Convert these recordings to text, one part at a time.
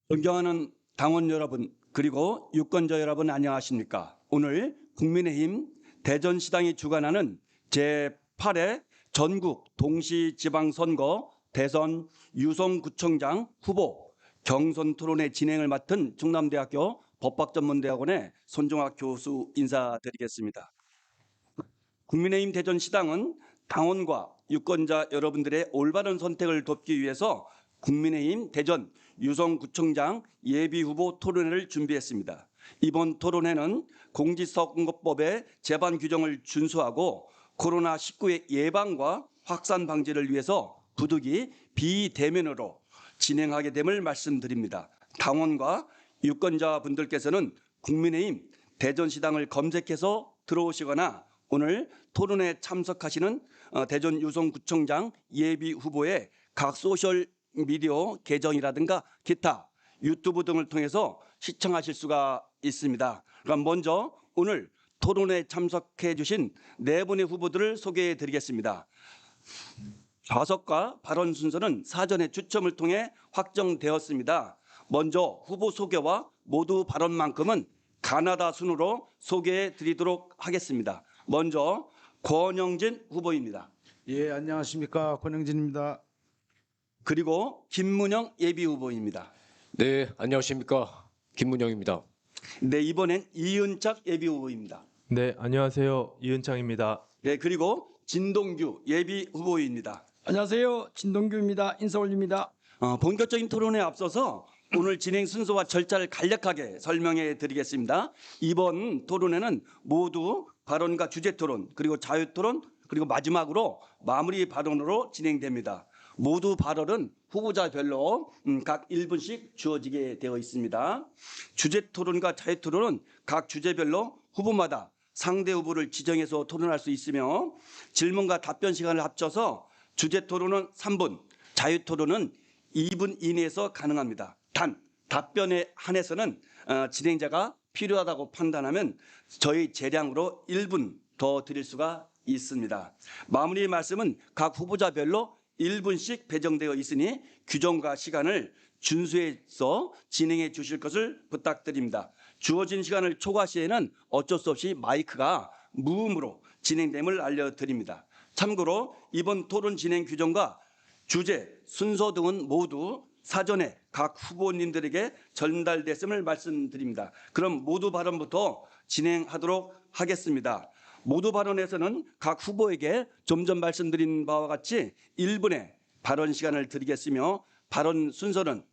존경하는 당원 여러분 그리고 유권자 여러분 안녕하십니까? 오늘 국민의힘 대전시당이 주관하는 제8회 전국 동시지방선거 대선 유성구청장 후보 경선 토론회 진행을 맡은 충남대학교 법학전문대학원의 손종학 교수 인사드리겠습니다. 국민의힘 대전시당은 당원과 유권자 여러분들의 올바른 선택을 돕기 위해서 국민의힘 대전 유성구청장 예비후보 토론회를 준비했습니다. 이번 토론회는 공직선거법의 제반 규정을 준수하고 코로나19의 예방과 확산 방지를 위해서 부득이 비대면으로 진행하게 됨을 말씀드립니다. 당원과 유권자분들께서는 국민의힘 대전시당을 검색해서 들어오시거나 오늘 토론회에 참석하시는 대전 유성구청장 예비 후보의 각 소셜 미디어 계정이라든가 기타 유튜브 등을 통해서 시청하실 수가 있습니다. 그럼 먼저 오늘 토론회에 참석해 주신 네 분의 후보들을 소개해 드리겠습니다. 좌석과 발언 순서는 사전에 추첨을 통해 확정되었습니다. 먼저 후보 소개와 모두 발언만큼은 가나다 순으로 소개해 드리도록 하겠습니다. 먼저 권영진 후보입니다. 예, 안녕하십니까. 권영진입니다. 그리고 김문영 예비 후보입니다. 네, 안녕하십니까. 김문영입니다. 네, 이번엔 이은착 예비 후보입니다. 네, 안녕하세요. 이은창입니다. 네, 그리고 진동규 예비 후보입니다. 안녕하세요. 진동규입니다. 인사 올립니다. 본격적인 토론에 앞서서 오늘 진행 순서와 절차를 간략하게 설명해 드리겠습니다. 이번 토론회는 모두 발언과 주제 토론, 그리고 자유 토론, 그리고 마지막으로 마무리 발언으로 진행됩니다. 모두 발언은 후보자별로 각 1분씩 주어지게 되어 있습니다. 주제 토론과 자유 토론은 각 주제별로 후보마다 상대 후보를 지정해서 토론할 수 있으며 질문과 답변 시간을 합쳐서 주제 토론은 3분, 자유 토론은 2분 이내에서 가능합니다. 단 답변에 한해서는 진행자가 필요하다고 판단하면 저희 재량으로 1분 더 드릴 수가 있습니다. 마무리 말씀은 각 후보자별로 1분씩 배정되어 있으니 규정과 시간을 준수해서 진행해 주실 것을 부탁드립니다. 주어진 시간을 초과 시에는 어쩔 수 없이 마이크가 무음으로 진행됨을 알려드립니다. 참고로 이번 토론 진행 규정과 주제, 순서 등은 모두 사전에 각 후보님들에게 전달됐음을 말씀드립니다. 그럼 모두 발언부터 진행하도록 하겠습니다. 모두 발언에서는 각 후보에게 좀 전 말씀드린 바와 같이 1분의 발언 시간을 드리겠으며 발언 순서는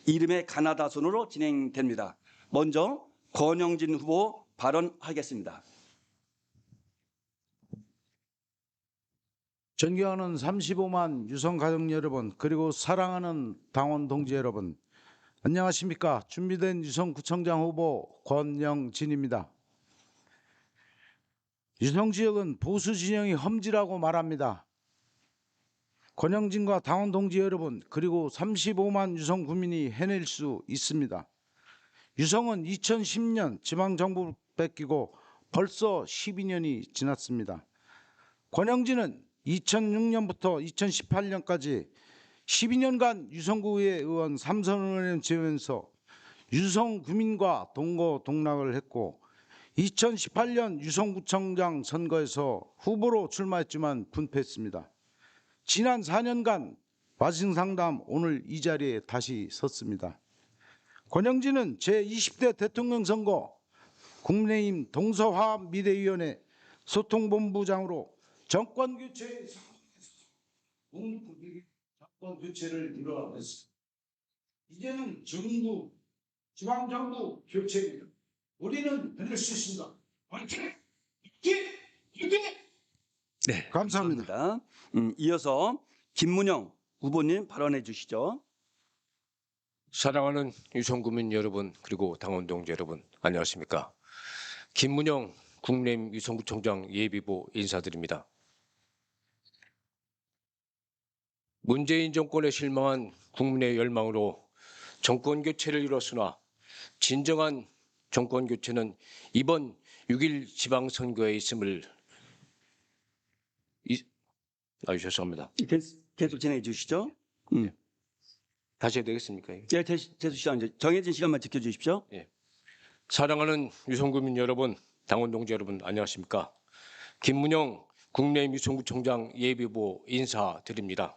이름의 가나다 순으로 진행됩니다. 먼저 권영진 후보 발언하겠습니다. 존경하는 35만 유성 가족 여러분, 그리고 사랑하는 당원 동지 여러분, 안녕하십니까. 준비된 유성구청장 후보 권영진입니다. 유성 지역은 보수 진영이 험지라고 말합니다. 권영진과 당원 동지 여러분, 그리고 35만 유성 구민이 해낼 수 있습니다. 유성은 2010년 지방정부 뺏기고 벌써 12년이 지났습니다. 권영진은 2006년부터 2018년까지 12년간 유성구의 의원 3선을 지으면서 유성 구민과 동거동락을 했고 2018년 유성구청장 선거에서 후보로 출마했지만 분패했습니다. 지난 4년간 와싱상담 오늘 이 자리에 다시 섰습니다. 권영진은 제20대 대통령 선거 국민의힘 동서화합미래위원회 소통본부장으로 정권 교체에 성공해서 정권 교체를 이루어냈습니다. 이제는 정부, 지방정부 교체입니다. 우리는 해낼 수 있습니다. 화이팅! 네, 감사합니다. 이어서 김문영 후보님 발언해 주시죠. 사랑하는 유성구민 여러분, 그리고 당원 동지 여러분, 안녕하십니까. 김문영 국민의힘 유성구청장 예비후보 인사드립니다. 문재인 정권에 실망한 국민의 열망으로 정권 교체를 이뤘으나 진정한 정권 교체는 이번 6.1 지방선거에 있음을 죄송합니다. 계속 진행해 주시죠. 다시 해도 되겠습니까? 예, 재수 시간 이제 정해진 시간만 지켜주십시오. 사랑하는 유성구민 여러분, 당원 동지 여러분, 안녕하십니까? 김문영 국내임 유성구청장 예비후보 인사드립니다.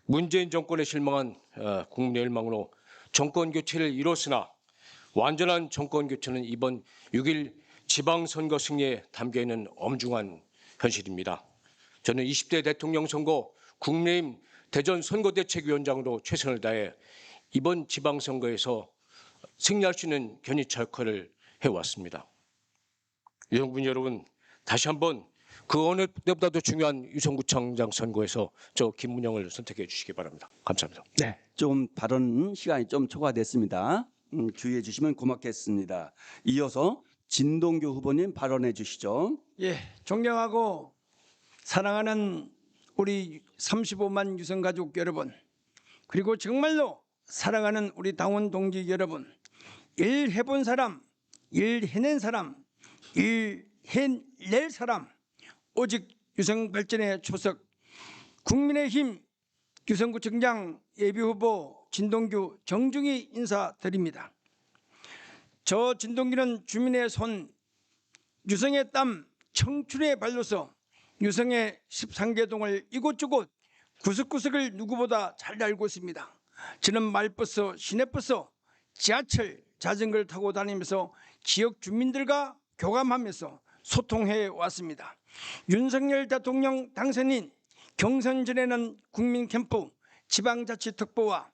문재인 정권에 실망한 국민의 열망으로 정권 교체를 이뤘으나 완전한 정권 교체는 이번 6일 지방선거 승리에 담겨있는 엄중한 현실입니다. 저는 20대 대통령 선거 국내임 대전 선거대책위원장으로 최선을 다해 이번 지방선거에서 승리할 수 있는 견인차 역할을 해왔습니다. 유성군 여러분, 다시 한번 그 어느 때보다도 중요한 유성구청장 선거에서 저 김문영을 선택해 주시기 바랍니다. 감사합니다. 네, 좀 발언 시간이 좀 초과됐습니다. 주의해 주시면 고맙겠습니다. 이어서 진동규 후보님 발언해 주시죠. 예, 존경하고 사랑하는 우리 35만 유성가족 여러분, 그리고 정말로 사랑하는 우리 당원 동지 여러분, 일 해본 사람, 일 해낸 사람, 일 해낼 사람, 오직 유성 발전의 초석 국민의힘 유성구청장 예비후보 진동규 정중히 인사드립니다. 저 진동규는 주민의 손, 유성의 땀, 청춘의 발로서 유성의 13개동을 이곳저곳 구석구석을 누구보다 잘 알고 있습니다. 저는 말버스, 시내버스, 지하철, 자전거를 타고 다니면서 지역 주민들과 교감하면서 소통해 왔습니다. 윤석열 대통령 당선인 경선 전에는 국민 캠프 지방자치특보와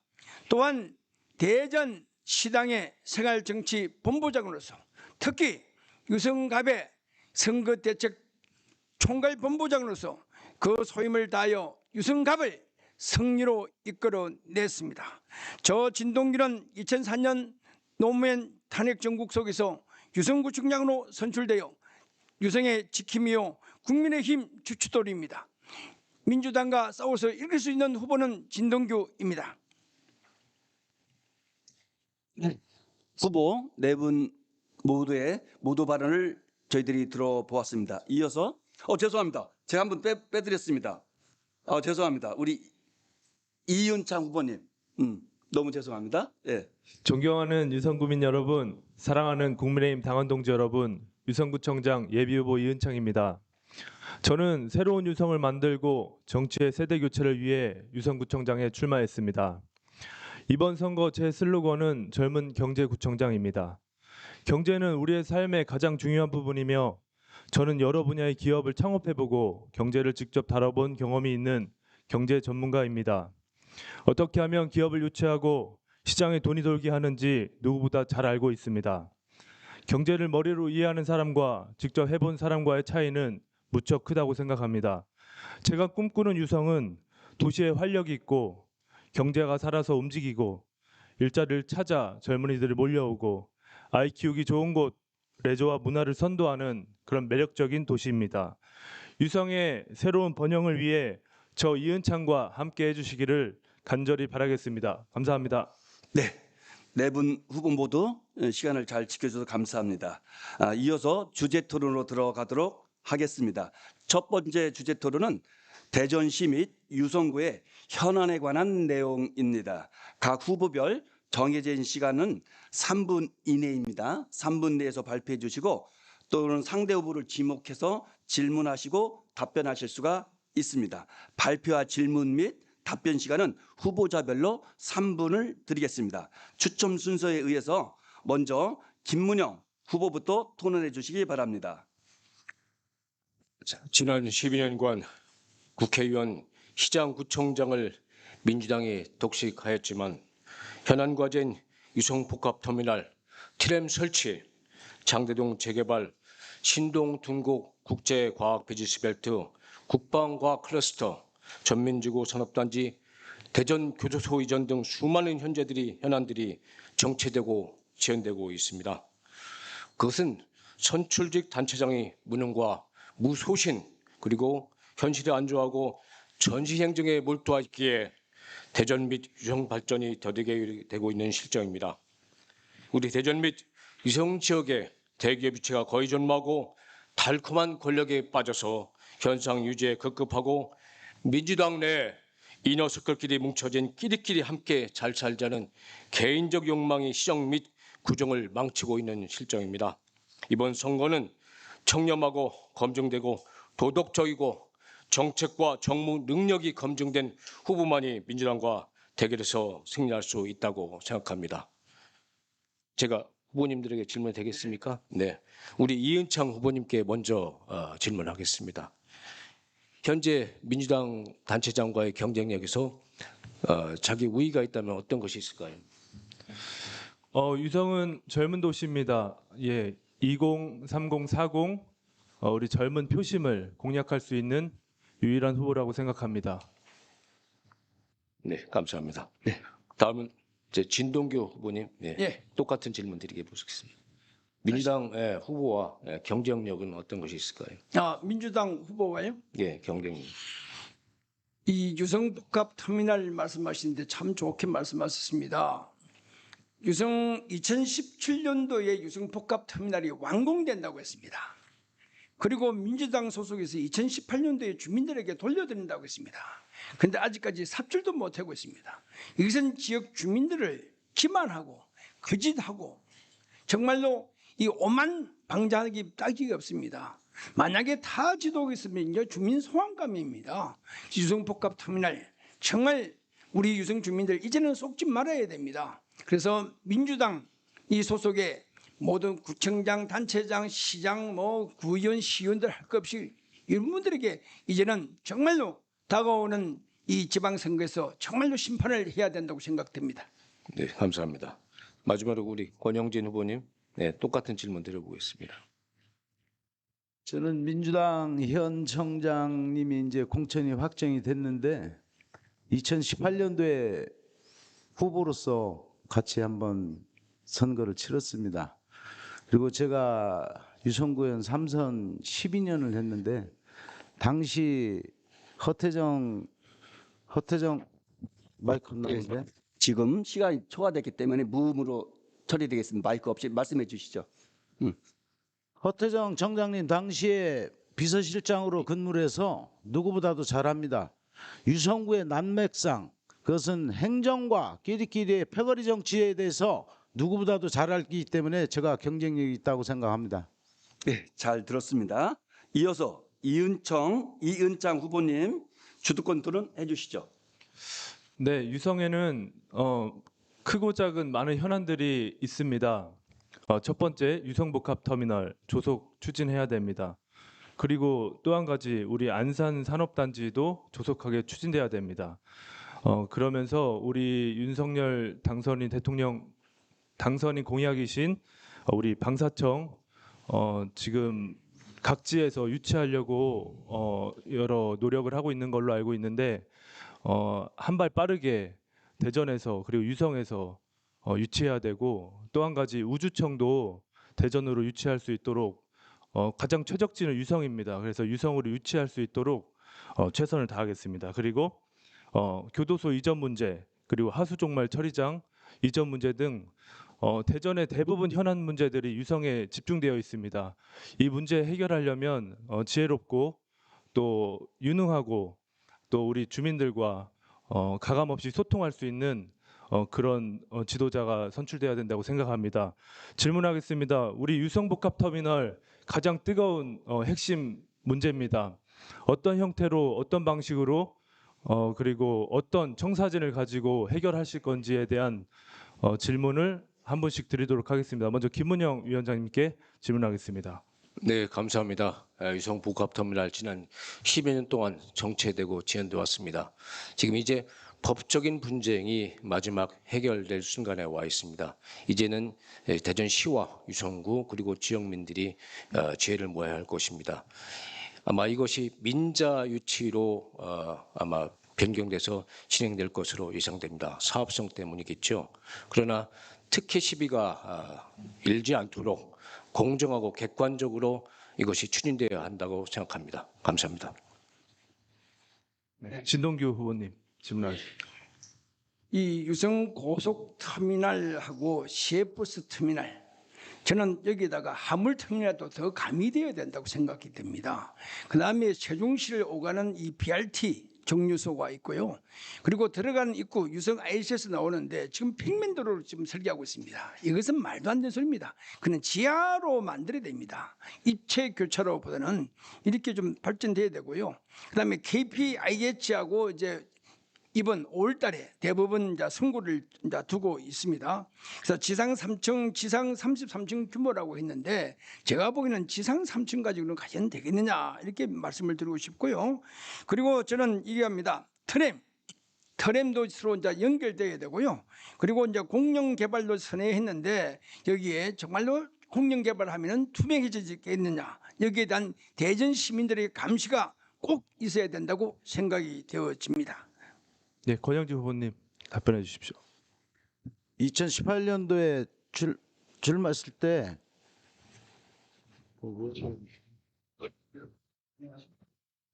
또한 대전 시당의 생활정치본부장으로서 특히 유성갑의 선거대책 총괄본부장으로서 그 소임을 다하여 유성갑을 승리로 이끌어냈습니다. 저 진동규는 2004년 노무현 탄핵 정국 속에서 유성구청장으로 선출되어 유성의 지킴이요 국민의힘 주춧돌입니다. 민주당과 싸워서 이길 수 있는 후보는 진동규입니다. 후보 네 분 모두의 모두 발언을 저희들이 들어보았습니다. 이어서 죄송합니다. 제가 한번 빼드렸습니다. 죄송합니다. 우리 이윤창 후보님, 너무 죄송합니다. 예. 존경하는 유성구민 여러분, 사랑하는 국민의힘 당원 동지 여러분, 유성구청장 예비후보 이은창입니다. 저는 새로운 유성을 만들고 정치의 세대 교체를 위해 유성구청장에 출마했습니다. 이번 선거 제 슬로건은 젊은 경제구청장입니다. 경제는 우리의 삶의 가장 중요한 부분이며 저는 여러 분야의 기업을 창업해보고 경제를 직접 다뤄본 경험이 있는 경제 전문가입니다. 어떻게 하면 기업을 유치하고 시장에 돈이 돌게 하는지 누구보다 잘 알고 있습니다. 경제를 머리로 이해하는 사람과 직접 해본 사람과의 차이는 무척 크다고 생각합니다. 제가 꿈꾸는 유성은 도시에 활력이 있고 경제가 살아서 움직이고 일자리를 찾아 젊은이들이 몰려오고 아이 키우기 좋은 곳, 레저와 문화를 선도하는 그런 매력적인 도시입니다. 유성의 새로운 번영을 위해 저 이은창과 함께 해주시기를 간절히 바라겠습니다. 감사합니다. 네 분 후보 모두 시간을 잘 지켜주셔서 감사합니다. 이어서 주제 토론으로 들어가도록 하겠습니다. 첫 번째 주제 토론은 대전시 및 유성구의 현안에 관한 내용입니다. 각 후보별 정해진 시간은 3분 이내입니다. 3분 내에서 발표해 주시고 또는 상대 후보를 지목해서 질문하시고 답변하실 수가 있습니다. 발표와 질문 및 답변 시간은 후보자별로 3분을 드리겠습니다. 추첨 순서에 의해서 먼저 김문영 후보부터 토론해 주시기 바랍니다. 지난 12년간 국회의원, 시장, 구청장을 민주당이 독식하였지만 현안 과제인 유성복합터미널, 트램 설치, 장대동 재개발, 신동 둔곡 국제과학비즈니스벨트, 국방과학 클러스터, 전민지구 산업단지, 대전 교도소 이전 등 수많은 현안들이 정체되고 지연되고 있습니다. 그것은 선출직 단체장의 무능과 무소신 그리고 현실에 안주하고 전시행정에 몰두하기에 대전 및 유성 발전이 더디게 되고 있는 실정입니다. 우리 대전 및 유성 지역의 대기업 유치가 거의 전무하고 달콤한 권력에 빠져서 현상 유지에 급급하고 민주당 내 이 녀석들끼리 뭉쳐진 끼리끼리 함께 잘 살자는 개인적 욕망이 시정 및 구정을 망치고 있는 실정입니다. 이번 선거는 청렴하고 검증되고 도덕적이고 정책과 정무 능력이 검증된 후보만이 민주당과 대결해서 승리할 수 있다고 생각합니다. 제가 후보님들에게 질문 되겠습니까? 네, 우리 이은창 후보님께 먼저 질문하겠습니다. 현재 민주당 단체장과의 경쟁력에서 자기 우위가 있다면 어떤 것이 있을까요? 유성은 젊은 도시입니다. 예, 20, 30, 40 우리 젊은 표심을 공략할 수 있는 유일한 후보라고 생각합니다. 네, 감사합니다. 네, 다음은 이제 진동규 후보님. 네, 예. 똑같은 질문 드리게 보겠습니다. 민주당 후보와 경쟁력은 어떤 것이 있을까요? 민주당 후보가요? 예, 경쟁력. 이 유성복합 터미널 말씀하시는데 참 좋게 말씀하셨습니다. 2017년도에 유성복합 터미널이 완공된다고 했습니다. 그리고 민주당 소속에서 2018년도에 주민들에게 돌려드린다고 했습니다. 그런데 아직까지 삽질도 못하고 있습니다. 이것은 지역 주민들을 기만하고 거짓하고 정말로 이 오만 방자하기 딱지가 없습니다. 만약에 타 지도가 있으면 주민 소환감입니다. 유성복합 터미널 정말 우리 유성 주민들 이제는 속지 말아야 됩니다. 그래서 민주당 이 소속의 모든 구청장, 단체장, 시장, 구의원, 시의원들 할 것 없이 이런 분들에게 이제는 정말로 다가오는 이 지방선거에서 정말로 심판을 해야 된다고 생각됩니다. 네, 감사합니다. 마지막으로 우리 권영진 후보님, 네, 똑같은 질문 드려보겠습니다. 저는 민주당 현 청장님이 이제 공천이 확정이 됐는데 2018년도에 후보로서 같이 한번 선거를 치렀습니다. 그리고 제가 유성구의원 3선 12년을 했는데 당시 허태정 마이크 나오는데 지금 시간이 초과됐기 때문에 무음으로 처리되겠습니다. 마이크 없이 말씀해 주시죠. 허태정 청장님 당시에 비서실장으로 근무를 해서 누구보다도 잘합니다. 유성구의 난맥상 그것은 행정과 끼리끼리의 패거리 정치에 대해서 누구보다도 잘 알기 때문에 제가 경쟁력이 있다고 생각합니다. 네, 잘 들었습니다. 이어서 이은창 후보님 주도권 토론해 주시죠. 네, 유성에는 크고 작은 많은 현안들이 있습니다. 첫 번째, 유성복합 터미널 조속 추진해야 됩니다. 그리고 또 한 가지, 우리 안산 산업단지도 조속하게 추진돼야 됩니다. 그러면서 우리 윤석열 당선인 대통령 당선인 공약이신 우리 방사청 지금 각지에서 유치하려고 여러 노력을 하고 있는 걸로 알고 있는데 한 발 빠르게 대전에서 그리고 유성에서 유치해야 되고 또 한 가지 우주청도 대전으로 유치할 수 있도록 가장 최적지는 유성입니다. 그래서 유성으로 유치할 수 있도록 최선을 다하겠습니다. 그리고 교도소 이전 문제 그리고 하수종말 처리장 이전 문제 등 대전의 대부분 현안 문제들이 유성에 집중되어 있습니다. 이 문제 해결하려면 지혜롭고 또 유능하고 또 우리 주민들과 가감 없이 소통할 수 있는 그런 지도자가 선출돼야 된다고 생각합니다. 질문하겠습니다. 우리 유성복합터미널 가장 뜨거운 핵심 문제입니다. 어떤 형태로 어떤 방식으로 그리고 어떤 청사진을 가지고 해결하실 건지에 대한 질문을 한 분씩 드리도록 하겠습니다. 먼저 김문영 위원장님께 질문하겠습니다. 네, 감사합니다. 유성복합터미널 지난 10여 년 동안 정체되고 지연돼 왔습니다. 지금 이제 법적인 분쟁이 마지막 해결될 순간에 와 있습니다. 이제는 대전시와 유성구 그리고 지역민들이 지혜를 모아야 할 것입니다. 아마 이것이 민자 유치로 아마 변경돼서 진행될 것으로 예상됩니다. 사업성 때문이겠죠. 그러나 특혜 시비가 일지 않도록 공정하고 객관적으로 이것이 추진되어야 한다고 생각합니다. 감사합니다. 네, 진동규 후보님 질문하겠습니다. 이 유성 고속터미널하고 시외버스 터미널 저는 여기다가 화물터미널도 더 가미되어야 된다고 생각이 됩니다. 그 다음에 세종시를 오가는 이 BRT 정류소가 있고요. 그리고 들어가는 입구 유성 IC에서 나오는데 지금 평면도로를 지금 설계하고 있습니다. 이것은 말도 안 되는 소리입니다. 그는 지하로 만들어야 됩니다. 입체 교차로보다는 이렇게 좀 발전돼야 되고요. 그다음에 KPIH하고 이제 이번 5월달에 대법원 이제 선고를 이제 두고 있습니다. 그래서 지상 3층, 지상 33층 규모라고 했는데 제가 보기에는 지상 3층 가지고는 과연 되겠느냐 이렇게 말씀을 드리고 싶고요. 그리고 저는 얘기합니다. 트램도 서로 이제 연결돼야 되고요. 그리고 이제 공영 개발도 선회했는데 여기에 정말로 공영 개발하면은 투명해지겠느냐 여기에 대한 대전 시민들의 감시가 꼭 있어야 된다고 생각이 되어집니다. 네, 권영지 후보님 답변해 주십시오. 2018년도에 출마했을 때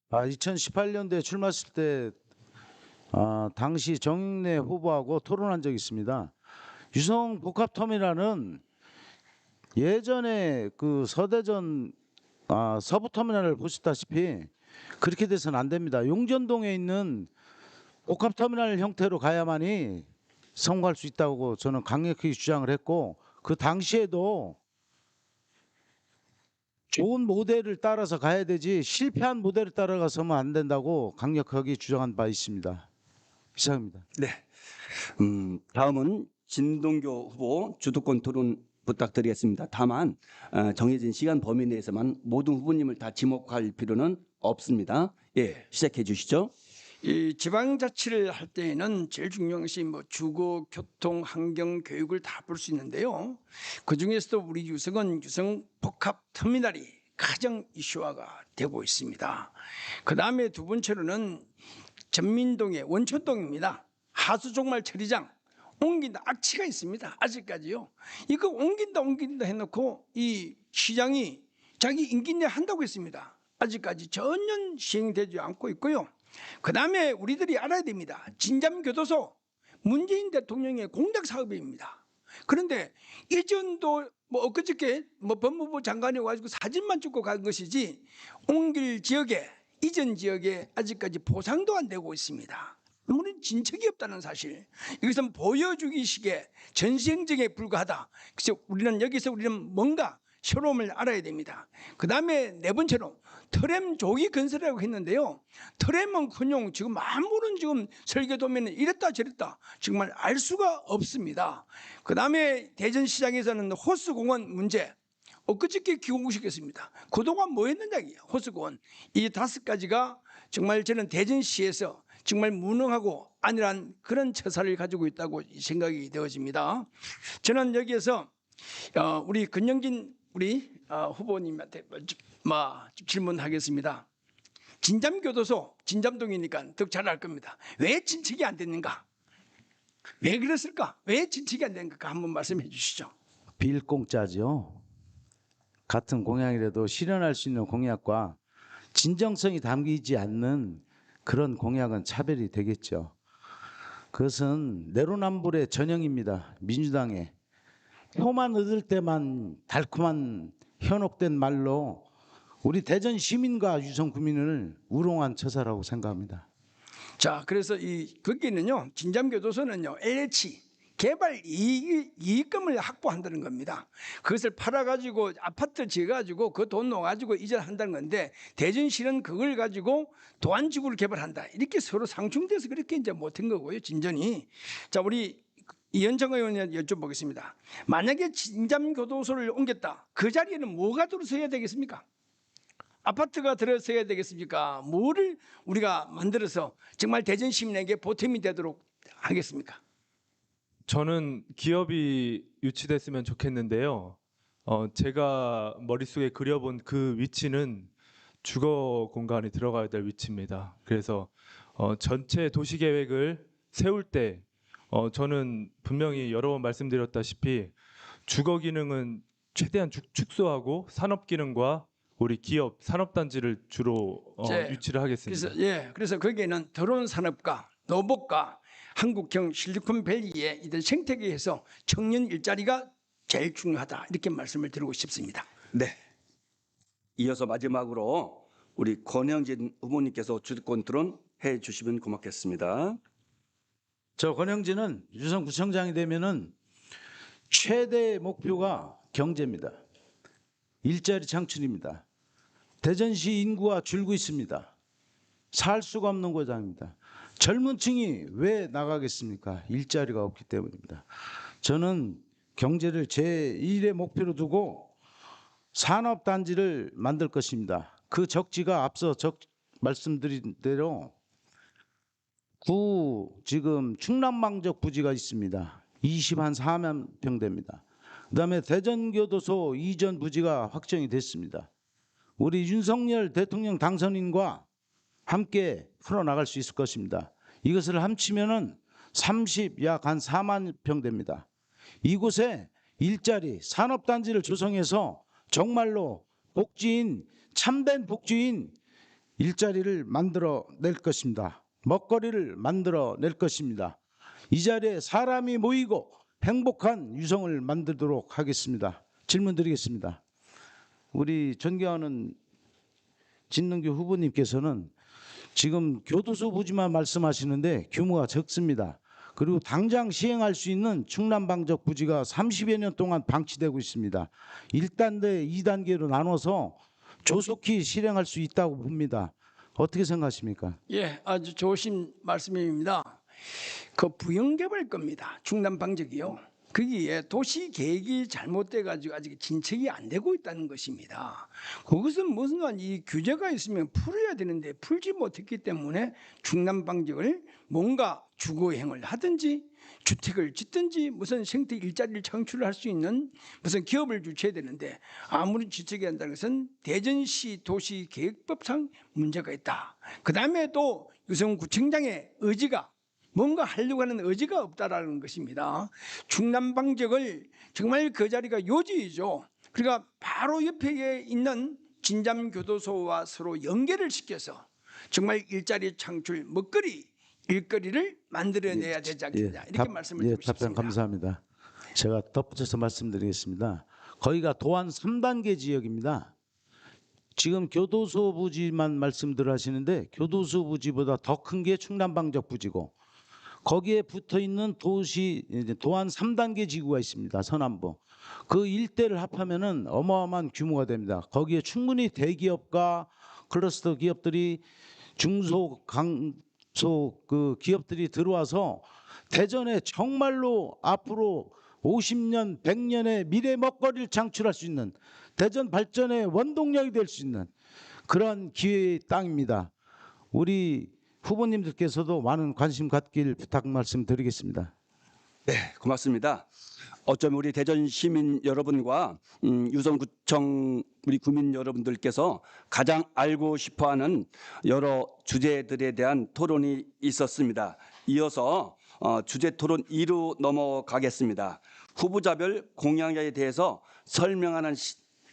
아, 2018년도에 출마했을 때 당시 정익래 후보하고 토론한 적이 있습니다. 유성 복합터미널은 예전에 그 서대전 서부터미널을 보셨다시피 그렇게 돼서는 안 됩니다. 용전동에 있는 복합터미널 형태로 가야만이 성공할 수 있다고 저는 강력히 주장을 했고 그 당시에도 좋은 모델을 따라서 가야 되지 실패한 모델을 따라가서는 안 된다고 강력하게 주장한 바 있습니다. 이상입니다. 네. 다음은 진동교 후보 주도권 토론 부탁드리겠습니다. 다만 정해진 시간 범위 내에서만 모든 후보님을 다 지목할 필요는 없습니다. 예, 시작해 주시죠. 이 지방자치를 할 때에는 제일 중요한 것이 뭐 주거, 교통, 환경, 교육을 다 볼 수 있는데요. 그 중에서도 우리 유성은 유성 복합 터미널이 가장 이슈화가 되고 있습니다. 그 다음에 두 번째로는 전민동의 원촌동입니다. 하수종말 처리장 옮긴다 악취가 있습니다. 아직까지요. 이거 옮긴다 해놓고 이 시장이 자기 임기 내 한다고 했습니다. 아직까지 전혀 시행되지 않고 있고요. 그 다음에 우리들이 알아야 됩니다. 진잠교도소 문재인 대통령의 공작 사업입니다. 그런데 이전도 뭐 엊그저께 뭐 법무부 장관이 와가지고 사진만 찍고 간 것이지 옮길 지역에 이전 지역에 아직까지 보상도 안 되고 있습니다. 우리는 진척이 없다는 사실. 이것은 보여주기식의 전시행정에 불과하다. 그래서 우리는 뭔가 새로움을 알아야 됩니다. 그 다음에 네 번째로 트램 조기 건설이라고 했는데요. 트램은커녕 지금 아무런 지금 설계도면 이랬다 저랬다 정말 알 수가 없습니다. 그 다음에 대전시장에서는 호수공원 문제 엊그저께 기공식했습니다. 그동안 뭐 했느냐 호수공원 이 5가지가 정말 저는 대전시에서 정말 무능하고 안일한 그런 처사를 가지고 있다고 생각이 되어집니다. 저는 여기에서 우리 권영진 우리 후보님한테 질문하겠습니다. 진잠교도소 진잠동이니까 더 잘 알 겁니다. 왜 진척이 안 됐는가? 왜 그랬을까? 왜 진척이 안 됐는가? 한번 말씀해 주시죠. 빌공짜죠. 같은 공약이라도 실현할 수 있는 공약과 진정성이 담기지 않는 그런 공약은 차별이 되겠죠. 그것은 내로남불의 전형입니다. 민주당의 표만 얻을 때만 달콤한 현혹된 말로 우리 대전 시민과 유성 구민을 우롱한 처사라고 생각합니다. 자, 그래서 거기는요 진잠교도소는요 LH 개발 이익금을 확보한다는 겁니다. 그것을 팔아가지고 아파트 지어가지고 그 돈 넣어가지고 이전한다는 건데 대전시는 그걸 가지고 도안지구를 개발한다. 이렇게 서로 상충돼서 그렇게 이제 못한 거고요. 진전이. 자, 우리 이현정 의원님 여쭤보겠습니다. 만약에 진잠교도소를 옮겼다. 그 자리에는 뭐가 들어서야 되겠습니까? 아파트가 들어서야 되겠습니까? 뭐를 우리가 만들어서 정말 대전 시민에게 보탬이 되도록 하겠습니까? 저는 기업이 유치됐으면 좋겠는데요. 제가 머릿속에 그려본 그 위치는 주거 공간이 들어가야 될 위치입니다. 그래서 전체 도시 계획을 세울 때 저는 분명히 여러 번 말씀드렸다시피 주거 기능은 최대한 축소하고 산업 기능과 우리 기업 산업단지를 주로 유치를 하겠습니다. 그래서 거기에는 드론 산업과 로봇과 한국형 실리콘밸리의 이들 생태계에서 청년 일자리가 제일 중요하다 이렇게 말씀을 드리고 싶습니다. 네. 이어서 마지막으로 우리 권영진 후보님께서 주도권 토론 해 주시면 고맙겠습니다. 저 권영진은 유성구청장이 되면은 최대 목표가 경제입니다. 일자리 창출입니다. 대전시 인구가 줄고 있습니다. 살 수가 없는 고장입니다. 젊은 층이 왜 나가겠습니까? 일자리가 없기 때문입니다. 저는 경제를 제1의 목표로 두고 산업단지를 만들 것입니다. 그 적지가 앞서 말씀드린 대로 지금 충남망적 부지가 있습니다. 24만 평대입니다. 그다음에 대전교도소 이전 부지가 확정이 됐습니다. 우리 윤석열 대통령 당선인과 함께 풀어나갈 수 있을 것입니다. 이것을 합치면은 약 한 4만 평대입니다. 이곳에 일자리 산업단지를 조성해서 정말로 복지인 참된 복지인 일자리를 만들어낼 것입니다. 먹거리를 만들어낼 것입니다. 이 자리에 사람이 모이고 행복한 유성을 만들도록 하겠습니다. 질문 드리겠습니다. 우리 존경하는 진능규 후보님께서는 지금 교도소 부지만 말씀하시는데 규모가 적습니다. 그리고 당장 시행할 수 있는 충남방적 부지가 30여 년 동안 방치되고 있습니다. 1단계, 2단계로 나눠서 조속히 실행할 수 있다고 봅니다. 어떻게 생각하십니까? 예, 아주 좋으신 말씀입니다. 그 부영개발 겁니다. 충남방적이요. 거기에 도시 계획이 잘못돼 가지고 아직 진척이 안 되고 있다는 것입니다. 그것은 무슨 이 규제가 있으면 풀어야 되는데 풀지 못했기 때문에 충남방적을 뭔가 주거행을 하든지 주택을 짓든지 무슨 생태 일자리를 창출할 수 있는 무슨 기업을 주최해야 되는데 아무리 주택이 한다는 것은 대전시 도시계획법상 문제가 있다. 그 다음에 또 유성구청장의 의지가 뭔가 하려고 하는 의지가 없다라는 것입니다. 충남방적을 정말 그 자리가 요지이죠. 그러니까 바로 옆에 있는 진잠교도소와 서로 연계를 시켜서 정말 일자리 창출, 먹거리, 일거리를 만들어내야 되지 않겠냐 이렇게 말씀을 드리고 답변 싶습니다. 감사합니다. 제가 덧붙여서 말씀드리겠습니다. 거기가 도안 3단계 지역입니다. 지금 교도소 부지만 말씀들 하시는데 교도소 부지보다 더 큰 게 충남방적 부지고 거기에 붙어 있는 도안 3단계 지구가 있습니다. 서남부. 그 일대를 합하면은 어마어마한 규모가 됩니다. 거기에 충분히 대기업과 클러스터 기업들이 중소 강소 그 기업들이 들어와서 대전에 정말로 앞으로 50년, 100년의 미래 먹거리를 창출할 수 있는 대전 발전의 원동력이 될 수 있는 그런 기회의 땅입니다. 우리 후보님들께서도 많은 관심 갖길 부탁 말씀드리겠습니다. 네, 고맙습니다. 어쩌면 우리 대전 시민 여러분과 유성구청 우리 구민 여러분들께서 가장 알고 싶어하는 여러 주제들에 대한 토론이 있었습니다. 이어서 주제 토론 2로 넘어가겠습니다. 후보자별 공약에 대해서 설명하는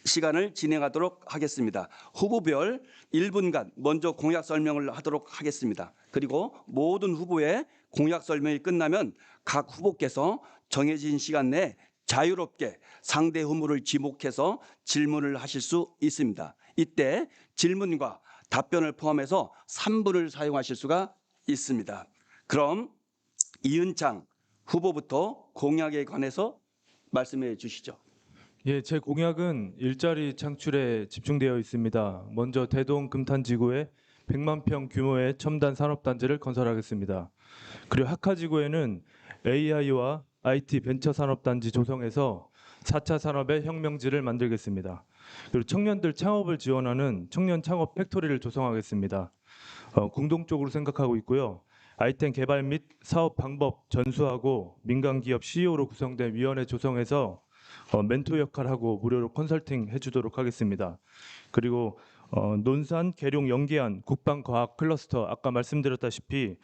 시간을 진행하도록 하겠습니다. 후보별 1분간 먼저 공약 설명을 하도록 하겠습니다. 그리고 모든 후보의 공약 설명이 끝나면 각 후보께서 정해진 시간 내에 자유롭게 상대 후보를 지목해서 질문을 하실 수 있습니다. 이때 질문과 답변을 포함해서 3분을 사용하실 수가 있습니다. 그럼 이은창 후보부터 공약에 관해서 말씀해 주시죠. 예, 제 공약은 일자리 창출에 집중되어 있습니다. 먼저 대동 금탄지구에 100만 평 규모의 첨단 산업단지를 건설하겠습니다. 그리고 하카지구에는 AI와 IT 벤처 산업단지 조성해서 4차 산업의 혁명지를 만들겠습니다. 그리고 청년들 창업을 지원하는 청년 창업 팩토리를 조성하겠습니다. 공동적으로 생각하고 있고요. 아이템 개발 및 사업 방법 전수하고 민간 기업 CEO로 구성된 위원회 조성해서 멘토 역할하고 무료로 컨설팅 해주도록 하겠습니다. 그리고 논산, 계룡, 영계안 국방과학 클러스터 아까 말씀드렸다시피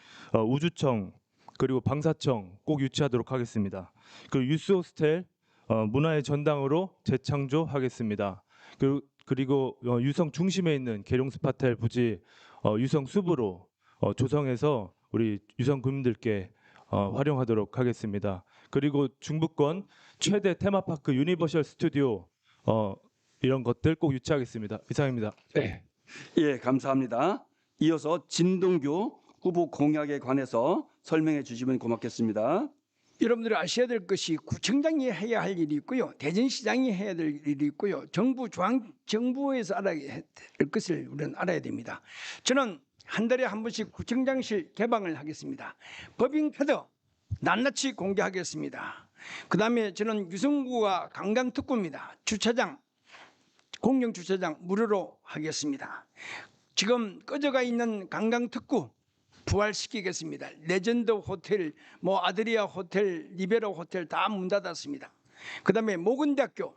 우주청 그리고 방사청 꼭 유치하도록 하겠습니다. 그리고 유스 호스텔 문화의 전당으로 재창조하겠습니다. 그리고 유성 중심에 있는 계룡 스파텔 부지 유성 숲으로 조성해서 우리 유성 구민들께 활용하도록 하겠습니다. 그리고 중부권 최대 테마파크 유니버셜 스튜디오 이런 것들 꼭 유치하겠습니다. 이상입니다. 예, 감사합니다. 이어서 진동규 후보 공약에 관해서 설명해 주시면 고맙겠습니다. 여러분들이 아셔야 될 것이 구청장이 해야 할 일이 있고요, 대전시장이 해야 될 일이 있고요, 정부에서 알아야 될 것을 우리는 알아야 됩니다. 저는 한 달에 한 번씩 구청장실 개방을 하겠습니다. 법인카드 낱낱이 공개하겠습니다. 그 다음에 저는 유성구가 관광특구입니다. 주차장, 공영주차장 무료로 하겠습니다. 지금 꺼져가 있는 관광특구 부활시키겠습니다. 레전드 호텔, 아드리아 호텔, 리베로 호텔 다 문 닫았습니다. 그 다음에 모건대학교,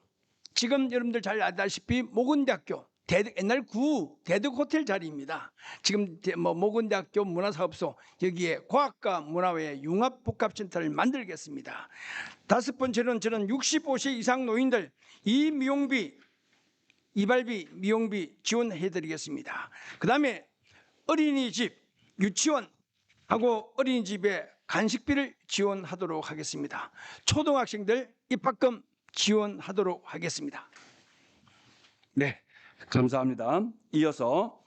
지금 여러분들 잘 알다시피 모건대학교 옛날 구 대덕 호텔 자리입니다. 지금 모건대학교 문화사업소 여기에 과학과 문화의 융합복합센터를 만들겠습니다. 다섯 번째는 저는 65세 이상 노인들 이 미용비, 이발비, 미용비 지원해드리겠습니다. 그 다음에 어린이집, 유치원하고 어린이집에 간식비를 지원하도록 하겠습니다. 초등학생들 입학금 지원하도록 하겠습니다. 네, 감사합니다. 이어서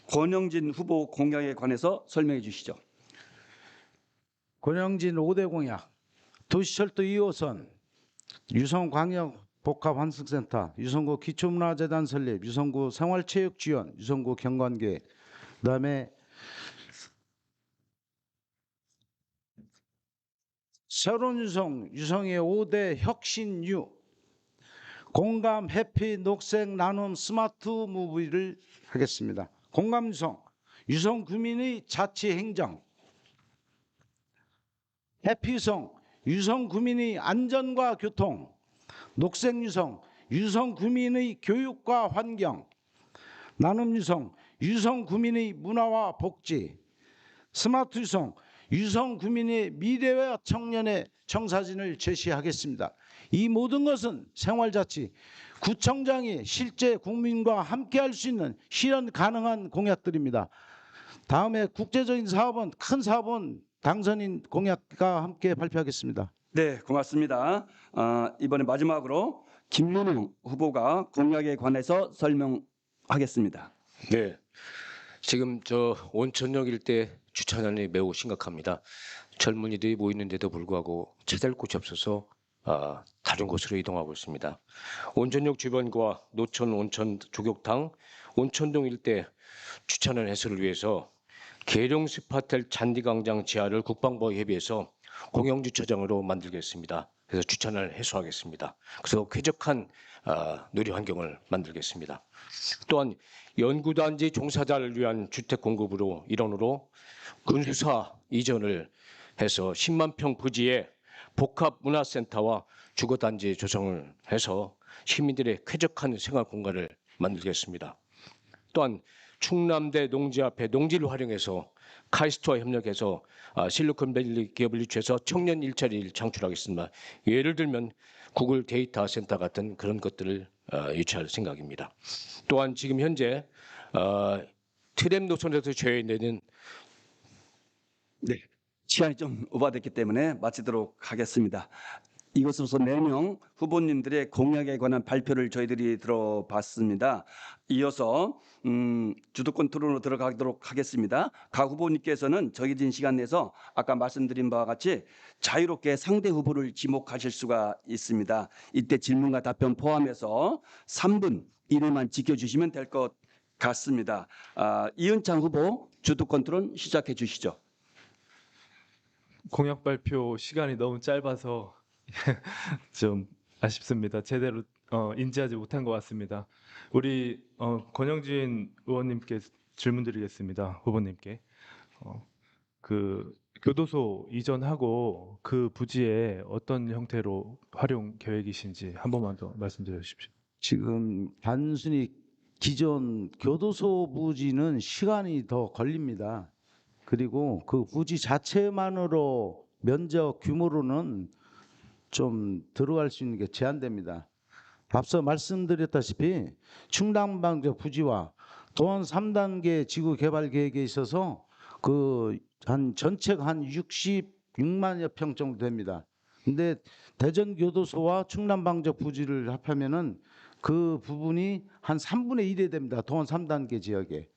권영진 후보 공약에 관해서 설명해 주시죠. 권영진 5대 공약, 도시철도 2호선, 유성광역 복합환승센터, 유성구 기초문화재단 설립, 유성구 생활체육 지원, 유성구 경관계획, 그다음에 새로운 유성의 5대 혁신유, 공감, 해피, 녹색, 나눔, 스마트 무비를 하겠습니다. 공감 유성 구민의 자치 행정, 해피 유성 구민의 안전과 교통, 녹색 유성 구민의 교육과 환경, 나눔 유성 구민의 문화와 복지, 스마트 유성 구민의 미래와 청년의 청사진을 제시하겠습니다. 이 모든 것은 생활자치, 구청장이 실제 국민과 함께할 수 있는 실현 가능한 공약들입니다. 다음에 국제적인 사업은, 큰 사업은 당선인 공약과 함께 발표하겠습니다. 네, 고맙습니다. 이번에 마지막으로 김문웅 후보가 공약에 관해서 설명하겠습니다. 네, 지금 온천역 일대 주차난이 매우 심각합니다. 젊은이들이 모이는데도 불구하고 찾을 곳이 없어서 다른 곳으로 이동하고 있습니다. 온천역 주변과 노천 온천 조격탕, 온천동 일대 주차난 해소를 위해서 계룡 스파텔 잔디광장 지하를 국방부 협의해서 공영주차장으로 만들겠습니다. 그래서 주차난을 해소하겠습니다. 그래서 쾌적한 누리 환경을 만들겠습니다. 또한 연구단지 종사자를 위한 주택 공급으로 일원으로 군수사 이전을 해서 10만 평 부지에 복합문화센터와 주거단지 조성을 해서 시민들의 쾌적한 생활 공간을 만들겠습니다. 또한 충남대 농지 앞에 농지를 활용해서 카이스트와 협력해서 실리콘밸리 기업을 유치해서 청년 일자리를 창출하겠습니다. 예를 들면 구글 데이터 센터 같은 그런 것들을 유치할 생각입니다. 또한 지금 현재 트램 노선에서 제외되는 네, 시간이 좀 오버됐기 때문에 마치도록 하겠습니다. 이것으로서 4명 후보님들의 공약에 관한 발표를 저희들이 들어봤습니다. 이어서 주도권 토론으로 들어가도록 하겠습니다. 각 후보님께서는 정해진 시간 내에서 아까 말씀드린 바와 같이 자유롭게 상대 후보를 지목하실 수가 있습니다. 이때 질문과 답변 포함해서 3분 이내만 지켜주시면 될 것 같습니다. 이은창 후보 주도권 토론 시작해 주시죠. 공약 발표 시간이 너무 짧아서 좀 아쉽습니다. 제대로 인지하지 못한 것 같습니다. 우리 권영진 의원님께 질문드리겠습니다. 후보님께 그 교도소 이전하고 그 부지에 어떤 형태로 활용 계획이신지 한 번만 더 말씀드려 주십시오. 지금 단순히 기존 교도소 부지는 시간이 더 걸립니다. 그리고 그 부지 자체만으로 면적 규모로는 좀 들어갈 수 있는 게 제한됩니다. 앞서 말씀드렸다시피 충남방적 부지와 도원 3단계 지구 개발 계획에 있어서 그 전체가 한 66만여 평 정도 됩니다. 근데 대전 교도소와 충남방적 부지를 합하면은 그 부분이 한 3분의 1이 됩니다. 도원 3단계 지역에.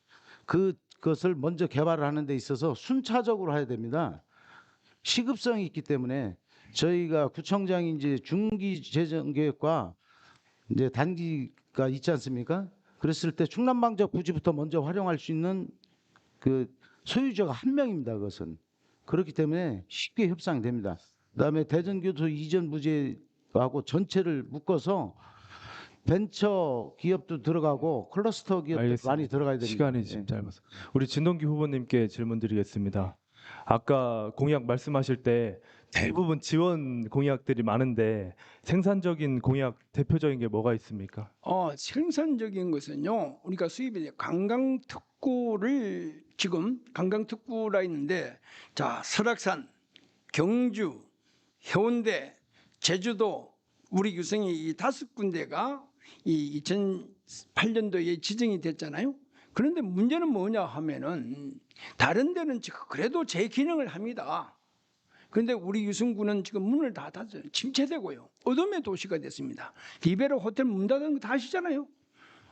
그 것을 먼저 개발하는 데 있어서 순차적으로 해야 됩니다. 시급성이 있기 때문에 저희가 구청장이 이제 중기 재정 계획과 이제 단기가 있지 않습니까? 그랬을 때 충남방적 부지부터 먼저 활용할 수 있는 그 소유자가 한 명입니다. 그것은 그렇기 때문에 쉽게 협상이 됩니다. 그다음에 대전교토 이전 부지하고 전체를 묶어서 벤처 기업도 들어가고 클러스터 기업도 알겠습니다. 많이 들어가야 됩니다. 시간이 지금 짧아서 우리 진동기 후보님께 질문드리겠습니다. 아까 공약 말씀하실 때 대부분 지원 공약들이 많은데 생산적인 공약 대표적인 게 뭐가 있습니까? 생산적인 것은요. 우리가 수입이 관광특구를 지금 관광특구라 있는데 자 설악산, 경주, 해운대, 제주도 우리 유성이 이 5군데가 이 2008년도에 지정이 됐잖아요. 그런데 문제는 뭐냐 하면은 다른 데는 지금 그래도 제 기능을 합니다. 그런데 우리 유성구는 지금 문을 다 닫아요. 침체되고요. 어둠의 도시가 됐습니다. 리베로 호텔 문 닫은 거 다 아시잖아요.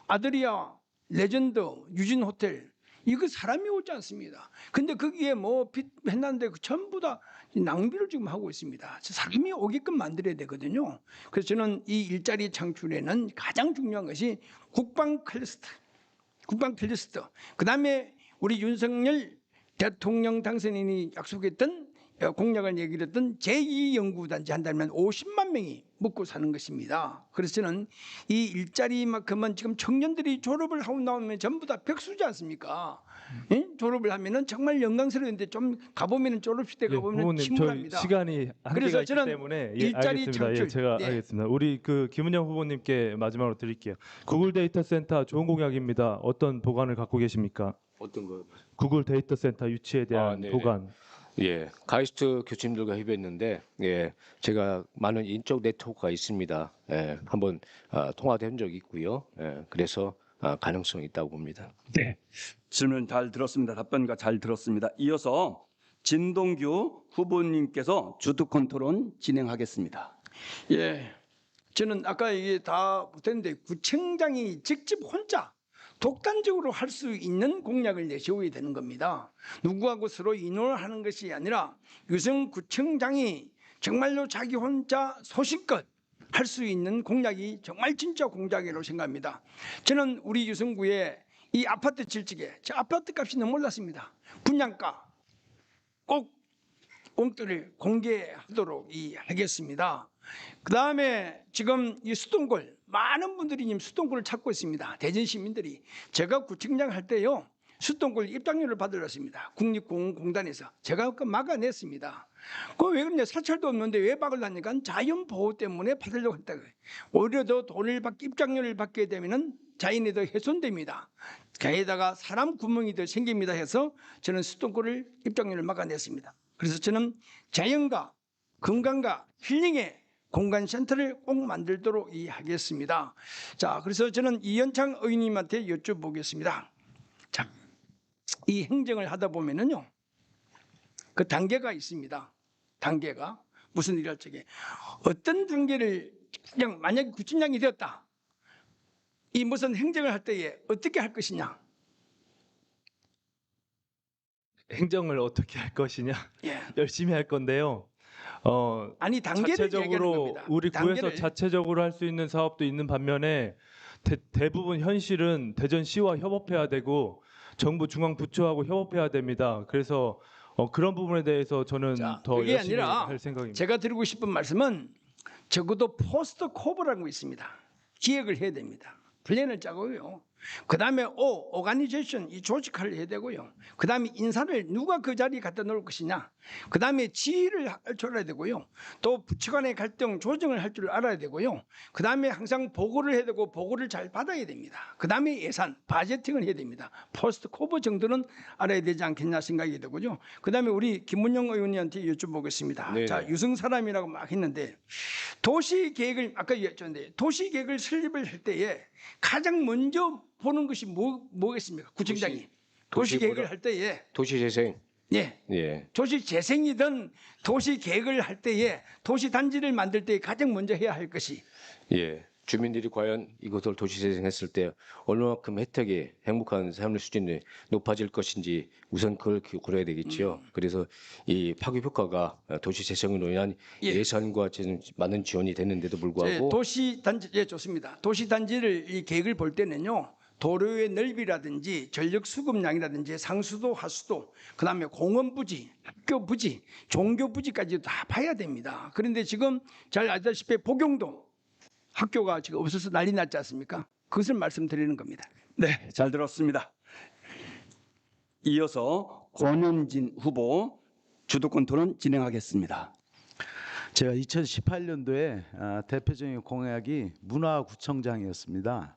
아드리아, 레전드, 유진 호텔 이거 사람이 오지 않습니다. 근데 거기에 뭐 빚 했는데 전부 다 낭비를 지금 하고 있습니다. 사람이 오게끔 만들어야 되거든요. 그래서 저는 이 일자리 창출에는 가장 중요한 것이 국방 클러스터. 그다음에 우리 윤석열 대통령 당선인이 약속했던 공약을 얘기를 했던 제2연구단지 한다면 50만 명이 먹고 사는 것입니다. 그래서 저는 이 일자리만큼은 지금 청년들이 졸업을 하고 나오면 전부 다 백수지 않습니까? 예? 졸업을 하면은 정말 영광스러운데 좀 가보면은 졸업식 때 가보면 후보님 침울합니다. 저희 시간이 한계가 그래서 있기 저는 때문에 일자리 알겠습니다. 창출, 제가 예. 알겠습니다. 우리 그 김은영 후보님께 마지막으로 드릴게요. 구글 데이터 센터 좋은 공약입니다. 어떤 보관을 갖고 계십니까? 어떤 거? 구글 데이터 센터 유치에 대한 네네. 보관. 예, 가이스트 교수님들과 협의했는데, 예, 제가 많은 인적 네트워크가 있습니다. 예, 한번 통화도 한 적이 있고요. 예, 그래서 가능성이 있다고 봅니다. 질문 잘 들었습니다. 답변과 잘 들었습니다. 이어서 진동규 후보님께서 주특권 토론 진행하겠습니다. 예, 저는 아까 이게 다 못했는데 구청장이 직접 혼자 독단적으로 할 수 있는 공약을 내세워야 되는 겁니다. 누구하고 서로 인원을 하는 것이 아니라 유성구청장이 정말로 자기 혼자 소신껏 할 수 있는 공약이 정말 진짜 공약이라고 생각합니다. 저는 우리 유성구에 이 아파트 질적에 저 아파트 값이 너무 올랐습니다. 분양가 꼭 공개를 공개하도록 하겠습니다. 그 다음에 지금 이 수동골 많은 분들이 지금 수동골을 찾고 있습니다. 대전 시민들이 제가 구청장 할 때요 수동골 입장료를 받으렀습니다. 국립공원공단에서 제가 그 막아냈습니다. 그 왜 그러냐 사찰도 없는데 왜 막으려니까 자연 보호 때문에 받으려고 했다고. 오히려 더 돈을 입장료를 받게 되면은 자연이 더 훼손됩니다. 게다가 사람 구멍이 더 생깁니다 해서 저는 수동골을 입장료를 막아냈습니다. 그래서 저는 자연과 건강과 힐링의 공간센터를 꼭 만들도록 하겠습니다. 자, 그래서 저는 이현창 의원님한테 여쭤보겠습니다. 자, 이 행정을 하다 보면은요, 그 단계가 있습니다. 단계가 무슨 일을 할 적에 어떤 단계를 그냥 만약에 구청장이 되었다. 이 무슨 행정을 할 때에 어떻게 할 것이냐? 행정을 어떻게 할 것이냐? 예. 열심히 할 건데요. 아니 단계를 얘기하는 자체적으로 겁니다. 우리 구에서 단계를. 자체적으로 할 수 있는 사업도 있는 반면에 대부분 현실은 대전시와 협업해야 되고 정부 중앙 부처하고 협업해야 됩니다. 그래서 그런 부분에 대해서 저는 자, 더 그게 열심히 아니라 할 생각입니다. 제가 드리고 싶은 말씀은 적어도 포스트 코브라는 거 있습니다. 기획을 해야 됩니다. 플랜을 짜고요. 그 다음에 오가니제이션 이 조직을 해야 되고요. 그 다음에 인사를 누가 그 자리에 갖다 놓을 것이냐. 그 다음에 지휘를 할 줄 알아야 되고요. 또 부처 간의 갈등 조정을 할 줄 알아야 되고요. 그 다음에 항상 보고를 해야 되고 보고를 잘 받아야 됩니다. 그 다음에 예산, 바제팅을 해야 됩니다. 포스트 코브 정도는 알아야 되지 않겠냐 생각이 되고요. 그 다음에 우리 김문영 의원님한테 여쭤보겠습니다. 네. 자, 유성 사람이라고 막 했는데 도시 계획을 아까 얘기했는데 도시 계획을 설립을 할 때에 가장 먼저 보는 것이 뭐겠습니까? 구청장이 도시 계획을 할 때에 도시재생. 예. 예, 도시 재생이든 도시 계획을 할 때에 도시 단지를 만들 때 가장 먼저 해야 할 것이 예. 주민들이 과연 이것을 도시재생했을 때 얼마만큼 혜택이 행복한 삶의 수준이 높아질 것인지 우선 그걸 고려해야 되겠지요. 그래서 이 파급 효과가 도시재생으로 인한 예. 예산과 많은 지원이 됐는데도 불구하고 도시 단지 좋습니다. 도시 단지를 이 계획을 볼 때는요. 도로의 넓이라든지 전력 수급량이라든지 상수도, 하수도, 그다음에 공원 부지, 학교 부지, 종교 부지까지 다 봐야 됩니다. 그런데 지금 잘 알다시피 복용도 학교가 지금 없어서 난리 났지 않습니까? 그것을 말씀드리는 겁니다. 네, 잘 들었습니다. 이어서 권현진 후보 주도권 토론 진행하겠습니다. 제가 2018년도에 대표적인 공약이 문화구청장이었습니다.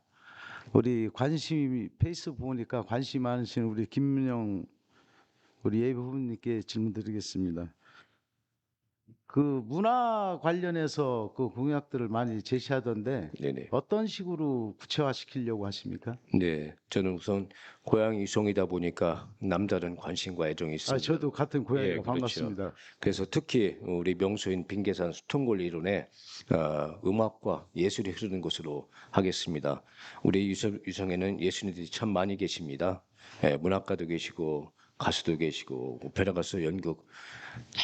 우리 관심이 페이스북 보니까 관심 많으신 우리 김문영 우리 예비 후보님께 질문드리겠습니다. 그 문화 관련해서 그 공약들을 많이 제시하던데 네네. 어떤 식으로 구체화시키려고 하십니까? 네, 저는 우선 고향이 유성이다 보니까 남다른 관심과 애정이 있습니다. 저도 같은 고향이라 예, 그렇죠. 반갑습니다. 그래서 특히 우리 명소인 빙계산 수통골 이론에 음악과 예술이 흐르는 곳으로 하겠습니다. 우리 유성에는 예술인들이 참 많이 계십니다. 예, 문학가도 계시고 가수도 계시고 오페라 가수, 연극,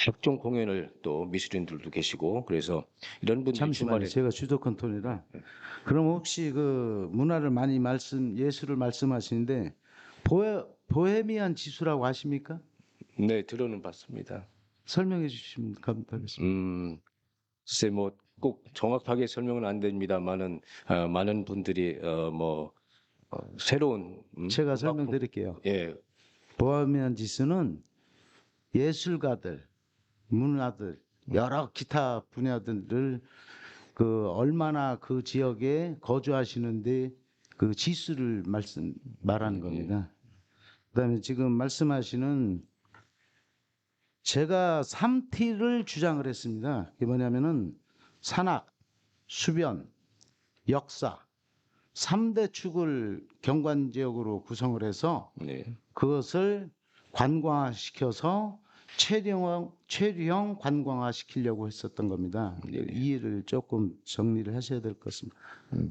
각종 공연을 또 미술인들도 계시고 그래서 이런 분들이 잠시만요. 주말에 제가 주도권 톤이라. 그럼 혹시 그 문화를 많이 예술을 말씀하시는데 보헤미안 지수라고 아십니까? 네 들어는 봤습니다. 설명해 주시면 감사하겠습니다. 글쎄 뭐 꼭 정확하게 설명은 안 됩니다만은 많은 분들이 새로운 제가 음악 설명드릴게요. 예, 보헤미안 지수는 예술가들, 문화들, 여러 기타 분야들을 그 얼마나 그 지역에 거주하시는데 그 지수를 말하는 겁니다. 그다음에 지금 말씀하시는 제가 3T를 주장을 했습니다. 그게 뭐냐면은 산악, 수변, 역사 3대 축을 경관 지역으로 구성을 해서 네. 그것을 관광화시켜서 체류형 관광화시키려고 했었던 겁니다. 네네. 이해를 조금 정리를 하셔야 될 것 같습니다.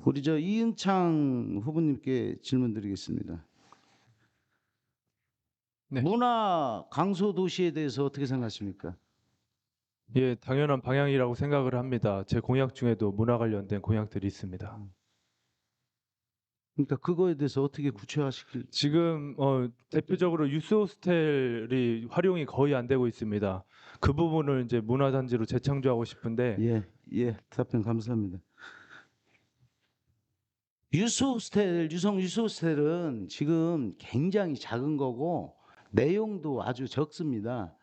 우리 저 이은창 후보님께 질문드리겠습니다. 네. 문화 강소 도시에 대해서 어떻게 생각하십니까? 예, 당연한 방향이라고 생각을 합니다. 제 공약 중에도 문화 관련된 공약들이 있습니다. 그러니까 그거에 대해서 어떻게 구체화시킬? 지금 대표적으로 유스 호스텔이 활용이 거의 안 되고 있습니다. 그 부분을 이제 문화단지로 재창조하고 싶은데 답변 감사합니다. 유성 유스 호스텔은 지금 굉장히 작은 거고 내용도 아주 적습니다.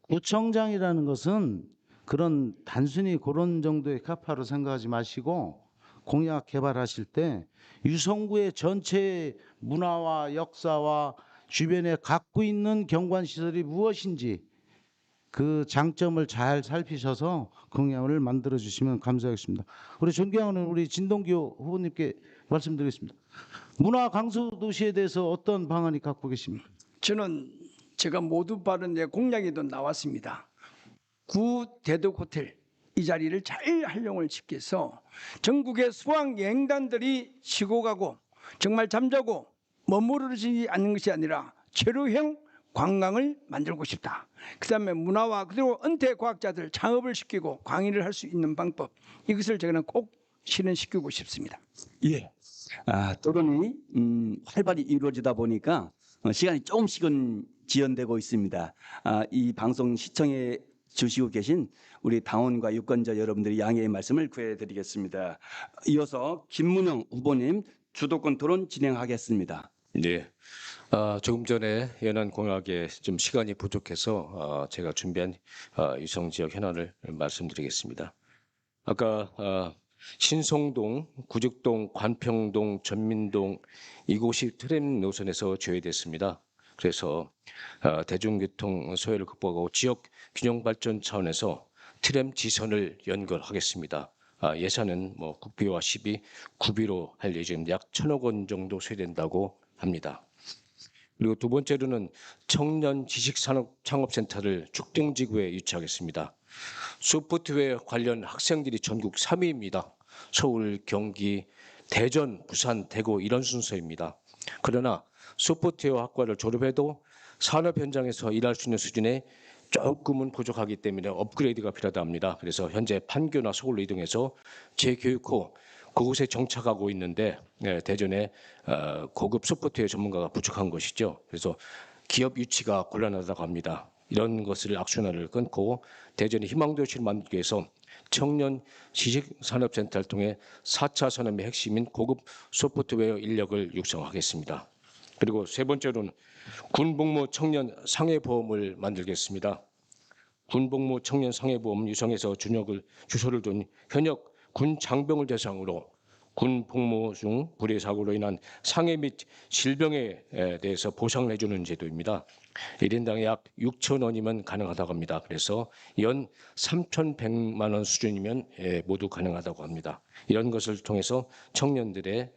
구청장이라는 것은 그런 단순히 그런 정도의 카파로 생각하지 마시고 공약 개발하실 때 유성구의 전체 문화와 역사와 주변에 갖고 있는 경관시설이 무엇인지 그 장점을 잘 살피셔서 공약을 만들어 주시면 감사하겠습니다. 우리 존경하는 우리 진동규 후보님께 말씀드리겠습니다. 문화 강소 도시에 대해서 어떤 방안이 갖고 계십니까? 저는 제가 모두 바른 내 공약에도 나왔습니다. 구 대덕 호텔 이 자리를 잘 활용을 시켜서 전국의 수학 여행단들이 쉬고 가고 정말 잠자고 머무르지 않는 것이 아니라 체류형 관광을 만들고 싶다. 그다음에 문화와 그리고 은퇴 과학자들 창업을 시키고 강의를 할 수 있는 방법 이것을 저는 꼭 실현시키고 싶습니다. 예. 토론이 활발히 이루어지다 보니까 시간이 조금씩은 지연되고 있습니다. 이 방송 시청해 주시고 계신 우리 당원과 유권자 여러분들이 양해의 말씀을 구해드리겠습니다. 이어서 김문영 후보님 주도권 토론 진행하겠습니다. 네. 조금 전에 연한 공약에 좀 시간이 부족해서 제가 준비한 유성 지역 현안을 말씀드리겠습니다. 아까 신성동, 구죽동, 관평동, 전민동 이곳이 트램 노선에서 제외됐습니다. 그래서 대중교통 소외를 극복하고 지역 균형 발전 차원에서 트램 지선을 연결하겠습니다. 예산은 국비와 시비, 구비로 할 예정입니다. 약 1,000억 원 정도 소요된다고 합니다. 그리고 두 번째로는 청년 지식산업창업센터를 축동지구에 유치하겠습니다. 소프트웨어 관련 학생들이 전국 3위입니다. 서울, 경기, 대전, 부산, 대구 이런 순서입니다. 그러나 소프트웨어 학과를 졸업해도 산업 현장에서 일할 수 있는 수준에 조금은 부족하기 때문에 업그레이드가 필요하다 합니다. 그래서 현재 판교나 서울로 이동해서 재교육 후 그곳에 정착하고 있는데 대전에 고급 소프트웨어 전문가가 부족한 것이죠. 그래서 기업 유치가 곤란하다고 합니다. 이런 것을 악순환을 끊고 대전의 희망도시를 만들기 위해서 청년 지식산업센터를 통해 4차 산업의 핵심인 고급 소프트웨어 인력을 육성하겠습니다. 그리고 세 번째로는 군복무 청년 상해보험을 만들겠습니다. 군복무 청년 상해보험은 유성에서 주소를 둔 현역 군 장병을 대상으로 군 복무 중 불의 사고로 인한 상해 및 질병에 대해서 보상을 해주는 제도입니다. 1인당 약 6천 원이면 가능하다고 합니다. 그래서 연 3,100만 원 수준이면 모두 가능하다고 합니다. 이런 것을 통해서 청년들의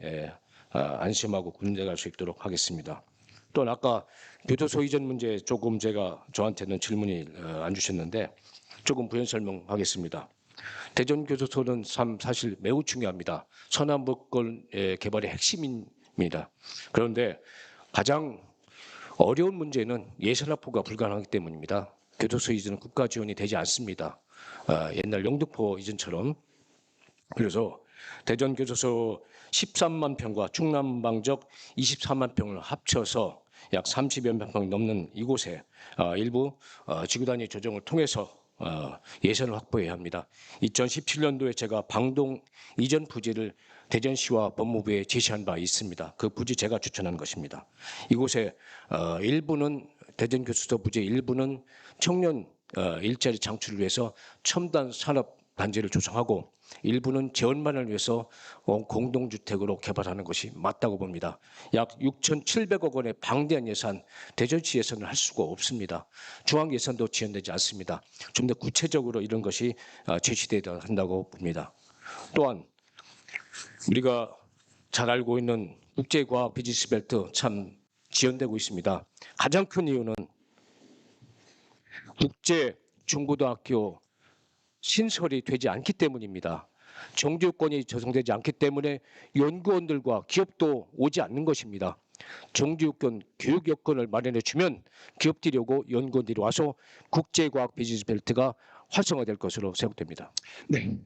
안심하고 군대 갈 수 있도록 하겠습니다. 또 아까 교도소 이전 문제 조금 저한테는 질문이 안 주셨는데 조금 부연 설명하겠습니다. 대전 교도소는 사실 매우 중요합니다. 서남북권 개발의 핵심입니다. 그런데 가장 어려운 문제는 예산 확보가 불가능하기 때문입니다. 교도소 이전은 국가 지원이 되지 않습니다. 옛날 영등포 이전처럼. 그래서 대전 교도소 13만 평과 충남방적 24만 평을 합쳐서 약 30여 평 넘는 이곳에 일부 지구 단위 조정을 통해서 예산을 확보해야 합니다. 2017년도에 제가 방동 이전 부지를 대전시와 법무부에 제시한 바 있습니다. 그 부지 제가 추천한 것입니다. 이곳에 일부는 대전 교도소 부지 일부는 청년 일자리 창출을 위해서 첨단 산업 단지를 조성하고 일부는 재원만을 위해서 공동주택으로 개발하는 것이 맞다고 봅니다. 약 6,700억 원의 방대한 예산, 대전시 예산을 할 수가 없습니다. 중앙 예산도 지원되지 않습니다. 좀 더 구체적으로 이런 것이 제시되어야 한다고 봅니다. 또한 우리가 잘 알고 있는 국제과학 비즈니스벨트 참 지연되고 있습니다. 가장 큰 이유는 국제 중고등학교 신설이 되지 않기 때문입니다. 정규권이 조성되지 않기 때문에 연구원들과 기업도 오지 않는 것입니다. 정규권 교육 여건을 마련해 주면 기업들이 오고 연구원들이 와서 국제과학 비즈니스벨트가 활성화될 것으로 생각됩니다. 네,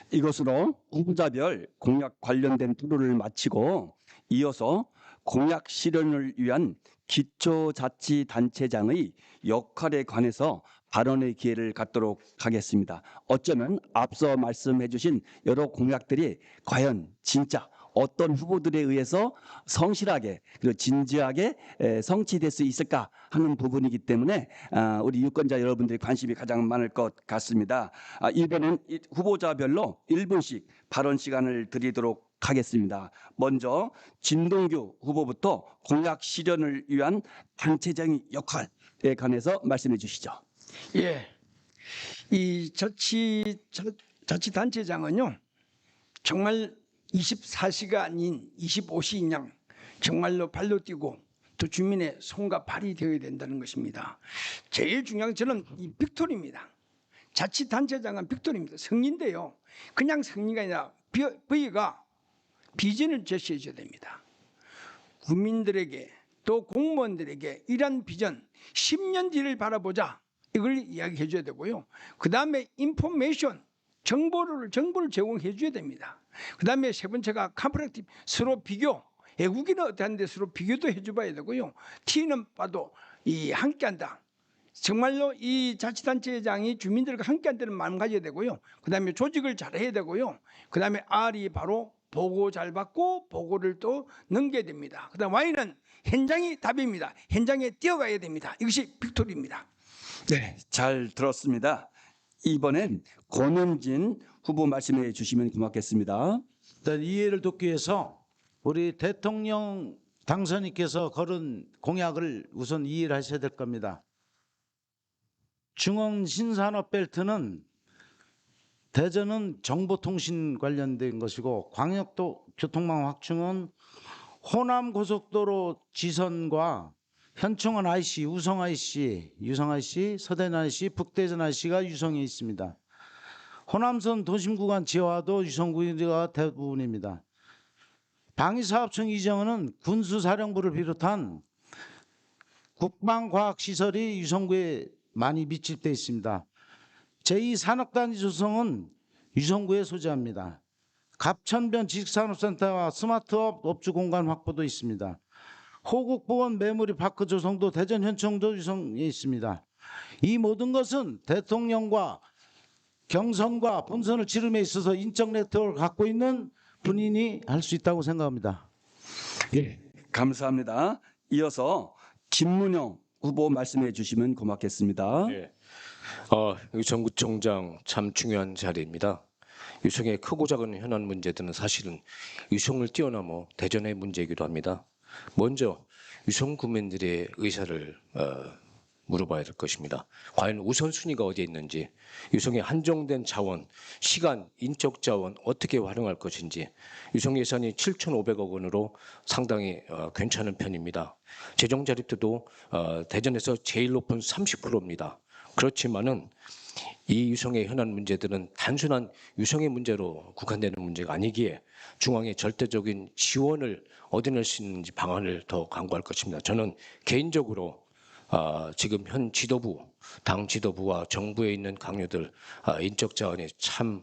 이것으로 후보자별 공약 관련된 토론을 마치고 이어서 공약 실현을 위한 기초자치단체장의 역할에 관해서 발언의 기회를 갖도록 하겠습니다. 어쩌면 앞서 말씀해 주신 여러 공약들이 과연 진짜 어떤 후보들에 의해서 성실하게 그리고 진지하게 성취될 수 있을까 하는 부분이기 때문에 우리 유권자 여러분들의 관심이 가장 많을 것 같습니다. 이번엔 후보자별로 1분씩 발언 시간을 드리도록 하겠습니다. 먼저 진동규 후보부터 공약 실현을 위한 단체장의 역할에 관해서 말씀해 주시죠. 예, 이 자치단체장은요 정말 24시가 아닌 25시인 양 정말로 발로 뛰고 또 주민의 손과 발이 되어야 된다는 것입니다. 제일 중요한 저는 이 빅토리입니다. 자치단체장은 빅토리입니다. 승리인데요. 그냥 승리가 아니라 V가 비전을 제시해 줘야 됩니다. 국민들에게 또 공무원들에게 이런 비전 10년 뒤를 바라보자 이걸 이야기해 줘야 되고요. 그 다음에 인포메이션 정보를 제공해 줘야 됩니다. 그 다음에 세 번째가 컴퍼레이티브 서로 비교 애국인은 어떠한데 서로 비교도 해줘봐야 되고요. T는 봐도 이 함께한다. 정말로 이 자치단체장이 주민들과 함께한다는 마음 가져야 되고요. 그 다음에 조직을 잘해야 되고요. 그 다음에 R이 바로 보고 잘 받고 보고를 또 넘겨야 됩니다. 그 다음 Y는 현장이 답입니다. 현장에 뛰어가야 됩니다. 이것이 빅토리입니다. 네, 잘 들었습니다. 이번엔 권은진 후보 말씀해 주시면 고맙겠습니다. 일단 이해를 돕기 위해서 우리 대통령 당선인께서 걸은 공약을 우선 이해를 하셔야 될 겁니다. 중앙 신산업 벨트는 대전은 정보통신 관련된 것이고 광역도 교통망 확충은 호남 고속도로 지선과 현충원 IC, 우성 IC, 유성 IC, 서대문 IC, 북대전 IC가 유성에 있습니다. 호남선 도심구간 지하화도 유성구가 대부분입니다. 방위사업청 이전은 군수사령부를 비롯한 국방과학시설이 유성구에 많이 밀집되어 있습니다. 제2산업단지 조성은 유성구에 소재합니다. 갑천변 지식산업센터와 스마트업 업주공간 확보도 있습니다. 호국보원 메모리 파크 조성도 대전 현청도 유성에 있습니다. 이 모든 것은 대통령과 경선과 본선을 치름에 있어서 인적 네트워크를 갖고 있는 본인이 할 수 있다고 생각합니다. 예, 감사합니다. 이어서 김문영 후보 말씀해 주시면 고맙겠습니다. 네. 유성구청장 참 중요한 자리입니다. 유성의 크고 작은 현안 문제들은 사실은 유성을 뛰어넘어 대전의 문제이기도 합니다. 먼저 유성 구민들의 의사를 물어봐야 될 것입니다. 과연 우선순위가 어디에 있는지, 유성의 한정된 자원, 시간, 인적 자원 어떻게 활용할 것인지. 유성 예산이 7,500억 원으로 상당히 괜찮은 편입니다. 재정 자립도도 대전에서 제일 높은 30%입니다. 그렇지만은 이 유성의 현안 문제들은 단순한 유성의 문제로 국한되는 문제가 아니기에 중앙의 절대적인 지원을 얻어낼 수 있는지 방안을 더 강구할 것입니다. 저는 개인적으로 지금 현 지도부, 당 지도부와 정부에 있는 강요들 인적 자원이 참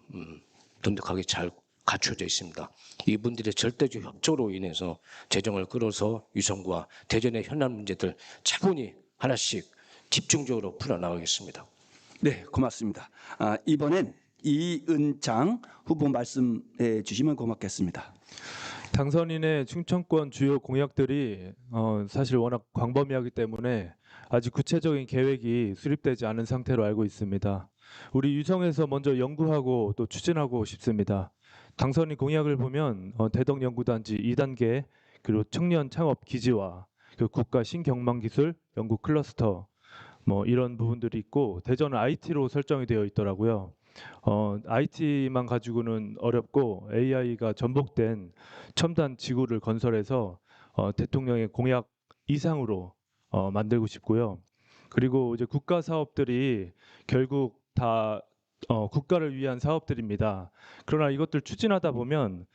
돈독하게 잘 갖춰져 있습니다. 이분들의 절대적 협조로 인해서 재정을 끌어서 유성구와 대전의 현안 문제들 차분히 하나씩 집중적으로 풀어나가겠습니다. 네, 고맙습니다. 이번엔 이은창 후보 말씀해 주시면 고맙겠습니다. 당선인의 충청권 주요 공약들이 사실 워낙 광범위하기 때문에 아직 구체적인 계획이 수립되지 않은 상태로 알고 있습니다. 우리 유성에서 먼저 연구하고 또 추진하고 싶습니다. 당선인 공약을 보면 대덕연구단지 2단계, 그리고 청년 창업 기지와 그 국가 신경망기술 연구 클러스터 이런 부분들이 있고, 대전은 IT로 설정이 되어 있더라고요. IT만 가지고는 어렵고 AI가 전복된 첨단 지구를 건설해서 대통령의 공약 이상으로 만들고 싶고요. 그리고 이제 국가 사업들이 결국 다 국가를 위한 사업들입니다. 그러나 이것들 추진하다 보면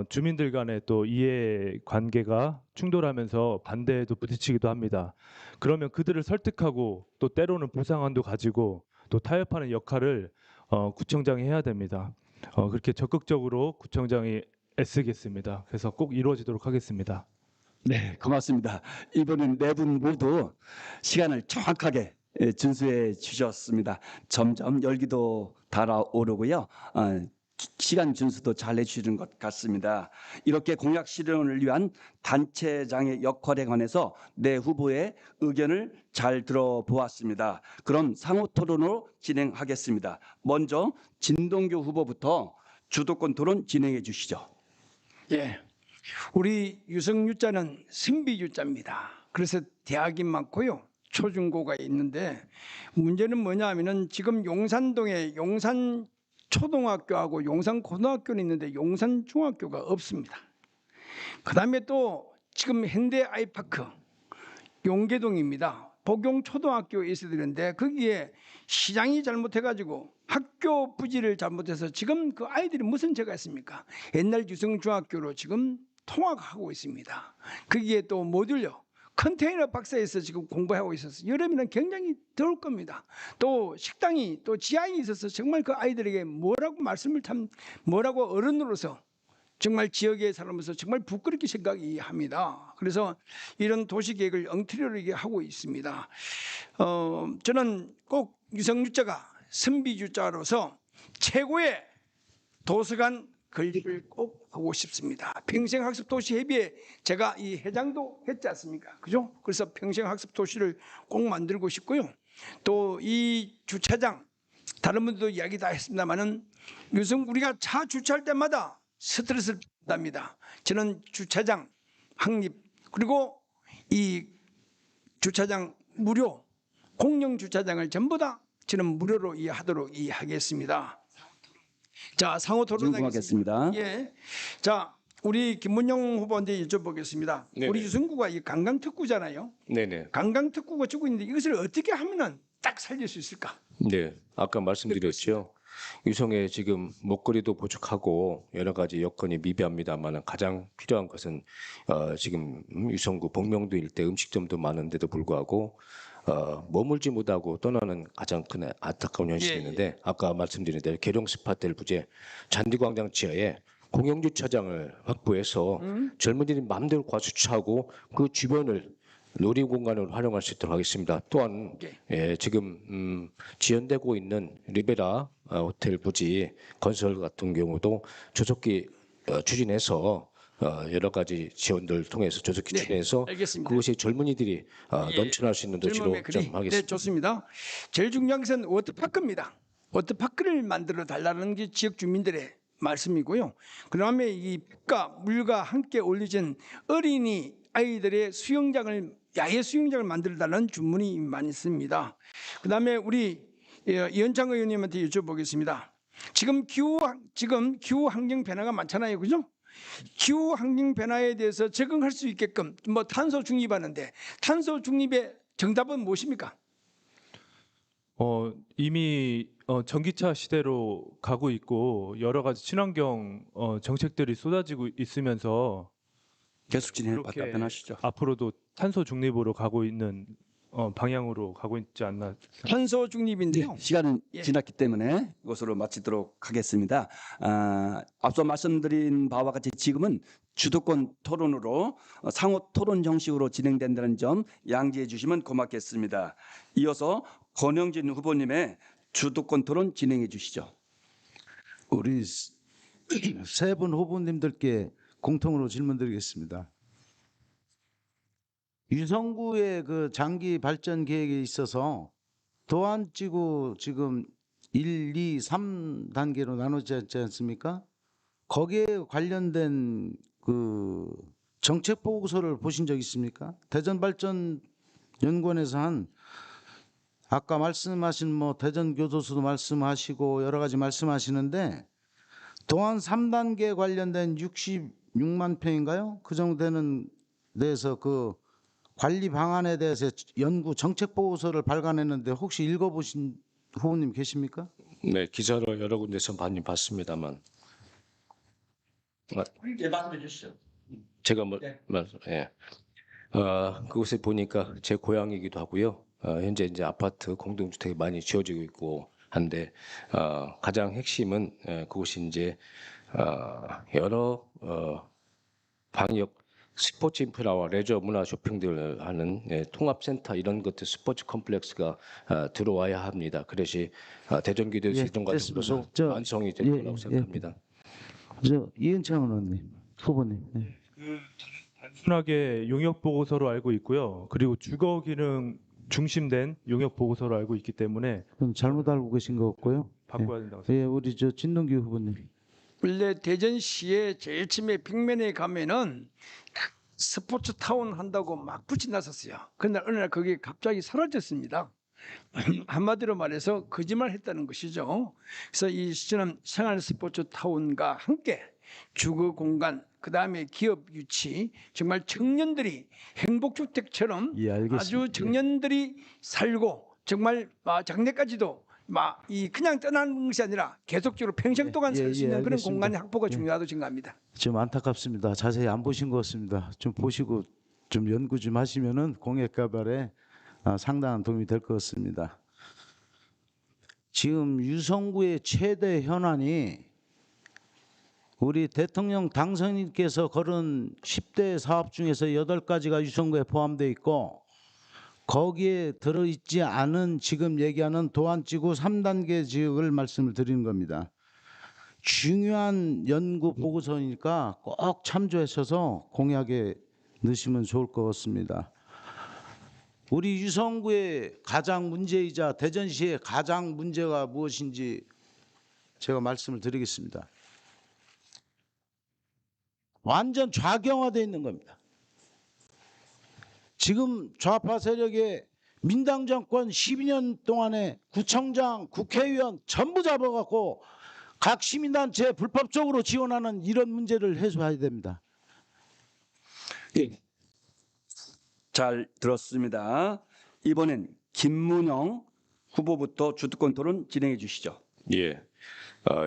주민들 간의 또 이해 관계가 충돌하면서 반대에도 부딪히기도 합니다. 그러면 그들을 설득하고 또 때로는 보상안도 가지고 또 타협하는 역할을 구청장이 해야 됩니다. 그렇게 적극적으로 구청장이 애쓰겠습니다. 그래서 꼭 이루어지도록 하겠습니다. 네, 고맙습니다. 이번엔 네 분 모두 시간을 정확하게 준수해 주셨습니다. 점점 열기도 달아오르고요. 시간 준수도 잘 해주시는 것 같습니다. 이렇게 공약 실현을 위한 단체장의 역할에 관해서 네 후보의 의견을 잘 들어보았습니다. 그럼 상호 토론으로 진행하겠습니다. 먼저 진동규 후보부터 주도권 토론 진행해 주시죠. 예, 우리 유성유자는 신비유자입니다. 그래서 대학이 많고요, 초중고가 있는데 문제는 뭐냐면은 지금 용산동에 용산 초등학교하고 용산 고등학교는 있는데 용산 중학교가 없습니다. 그다음에 또 지금 현대 아이파크 용계동입니다. 복용 초등학교에 있어야 되는데 거기에 시장이 잘못해가지고 학교 부지를 잘못해서 지금 그 아이들이 무슨 죄가 있습니까? 옛날 유성중학교로 지금 통학하고 있습니다. 거기에 또 모듈러 컨테이너 박스에서 지금 공부하고 있어서 여름에는 굉장히 더울 겁니다. 또 식당이 또 지하에 있어서 정말 그 아이들에게 뭐라고 어른으로서 정말 지역에 살면서 정말 부끄럽게 생각이 합니다. 그래서 이런 도시계획을 엉터리로 하고 있습니다. 저는 꼭 유성유자가 선비유자로서 최고의 도서관 건립을 꼭 하고 싶습니다. 평생학습도시협의회 제가 이 회장도 했지 않습니까? 그죠? 그래서 평생학습도시를 꼭 만들고 싶고요. 또 이 주차장, 다른 분들도 이야기 다 했습니다만은 유성 우리가 차 주차할 때마다 스트레스를 받습니다. 저는 주차장 확립, 그리고 이 주차장 무료, 공영 주차장을 전부 다 저는 무료로 하도록 하겠습니다. 자, 상호 토론하겠습니다. 예. 자, 우리 김문영 후보한테 여쭤보겠습니다. 네네. 우리 유성구가 이 관광특구잖아요. 네네. 관광특구가 주고 있는데 이것을 어떻게 하면은 딱 살릴 수 있을까? 네, 아까 말씀드렸죠. 유성의 지금 먹거리도 부족하고 여러 가지 여건이 미비합니다만 가장 필요한 것은 지금 유성구 복명도 일대 음식점도 많은데도 불구하고 머물지 못하고 떠나는 가장 큰 안타까운 현실이 있는데 아까 말씀드린 대로 계룡 스파텔 부재 잔디광장 지하에 공영 주차장을 확보해서 젊은이들이 마음대로 과주차하고 그 주변을 놀이 공간으로 활용할 수 있도록 하겠습니다. 또한 지금 지연되고 있는 리베라 호텔 부지 건설 같은 경우도 조속히 추진해서 여러 가지 지원들을 통해서 조속히 추진해서 알겠습니다. 그것이 젊은이들이 넘쳐날 수 있는 도시로 네, 좀 하겠습니다. 네, 좋습니다. 제일 중요한 것은 워터파크입니다. 워터파크를 만들어 달라는 게 지역 주민들의 말씀이고요. 그다음에 이 빛과 물과 함께 올려진 어린이 아이들의 수영장을 야외 수영장을 만들어 달라는 주문이 많습니다. 그다음에 우리 이현창 의원님한테 여쭤보겠습니다. 지금 기후 환경 변화가 많잖아요, 그죠? 기후 환경 변화에 대해서 적응할 수 있게끔 뭐 탄소 중립하는데 탄소 중립의 정답은 무엇입니까? 이미 전기차 시대로 가고 있고 여러 가지 친환경 정책들이 쏟아지고 있으면서 계속 진행해 그렇게 답변하시죠. 앞으로도 탄소 중립으로 가고 있는 방향으로 가고 있지 않나. 탄소 중립인데요. 시간은 예. 지났기 때문에 이것으로 마치도록 하겠습니다. 앞서 말씀드린 바와 같이 지금은 주도권 토론으로 상호 토론 형식으로 진행된다는 점 양지해 주시면 고맙겠습니다. 이어서 권영진 후보님의 주도권 토론 진행해 주시죠. 우리 세 분 후보님들께 공통으로 질문드리겠습니다. 유성구의 그 장기 발전 계획에 있어서 도안지구 지금 1, 2, 3단계로 나눠져 있지 않습니까? 거기에 관련된 그 정책 보고서를 보신 적 있습니까? 대전발전연구원에서 한 아까 말씀하신 뭐 대전교도소도 말씀하시고 여러 가지 말씀하시는데 도안 3단계 관련된 66만 평인가요? 그 정도 되는 데에서 그 관리 방안에 대해서 연구 정책 보고서를 발간했는데 혹시 읽어보신 후보님 계십니까? 네, 기사로 여러 군데서 많이 봤습니다만 예, 말씀해 주시죠. 제가 네. 그곳에 보니까 제 고향이기도 하고요. 현재 이제 아파트 공동주택이 많이 지어지고 있고 한데 가장 핵심은 그곳이 이제 여러 방역 스포츠 인프라와 레저 문화 쇼핑들을 하는 통합센터 이런 것들 스포츠 컴플렉스가 들어와야 합니다. 그것이 대전기도에서 예, 이런 과정으로서 됐습니다. 완성이 될 거라고 생각합니다. 이은창 의원님, 후보님. 네. 단순하게 용역 보고서로 알고 있고요. 그리고 주거 기능 중심된 용역 보고서로 알고 있기 때문에 그럼 잘못 알고 계신 것 같고요. 바꿔야 된다고 생각합니다. 예, 우리 진동기 후보님. 원래 대전시의 제일 처음에 벽면에 가면은 스포츠 타운 한다고 막 붙이 났었어요. 그날 어느 날 그게 갑자기 사라졌습니다. 한마디로 말해서 거짓말했다는 것이죠. 그래서 이 시청은 생활 스포츠 타운과 함께 주거 공간, 그 다음에 기업 유치, 정말 청년들이 행복주택처럼 예, 알겠습니다. 아주 청년들이 살고 정말 장래까지도 이 그냥 떠나는 것이 아니라 계속적으로 평생 동안 살 수 예, 있는 그런 알겠습니다. 공간의 확보가 예. 중요하다고 생각합니다. 좀 안타깝습니다. 자세히 안 보신 것 같습니다. 좀 보시고 좀 연구 좀 하시면은 공약 개발에 상당한 도움이 될 것 같습니다. 지금 유성구의 최대 현안이 우리 대통령 당선인께서 걸은 10대 사업 중에서 8가지가 유성구에 포함되어 있고 거기에 들어있지 않은 지금 얘기하는 도안지구 3단계 지역을 말씀을 드리는 겁니다. 중요한 연구 보고서니까 꼭 참조하셔서 공약에 넣으시면 좋을 것 같습니다. 우리 유성구의 가장 문제이자 대전시의 가장 문제가 무엇인지 제가 말씀을 드리겠습니다. 완전 좌경화되어 있는 겁니다. 지금 좌파 세력의 민당 정권 12년 동안에 구청장, 국회의원 전부 잡아갖고 각 시민단체에 불법적으로 지원하는 이런 문제를 해소해야 됩니다. 예. 잘 들었습니다. 이번엔 김문영 후보부터 주도권 토론 진행해 주시죠. 예.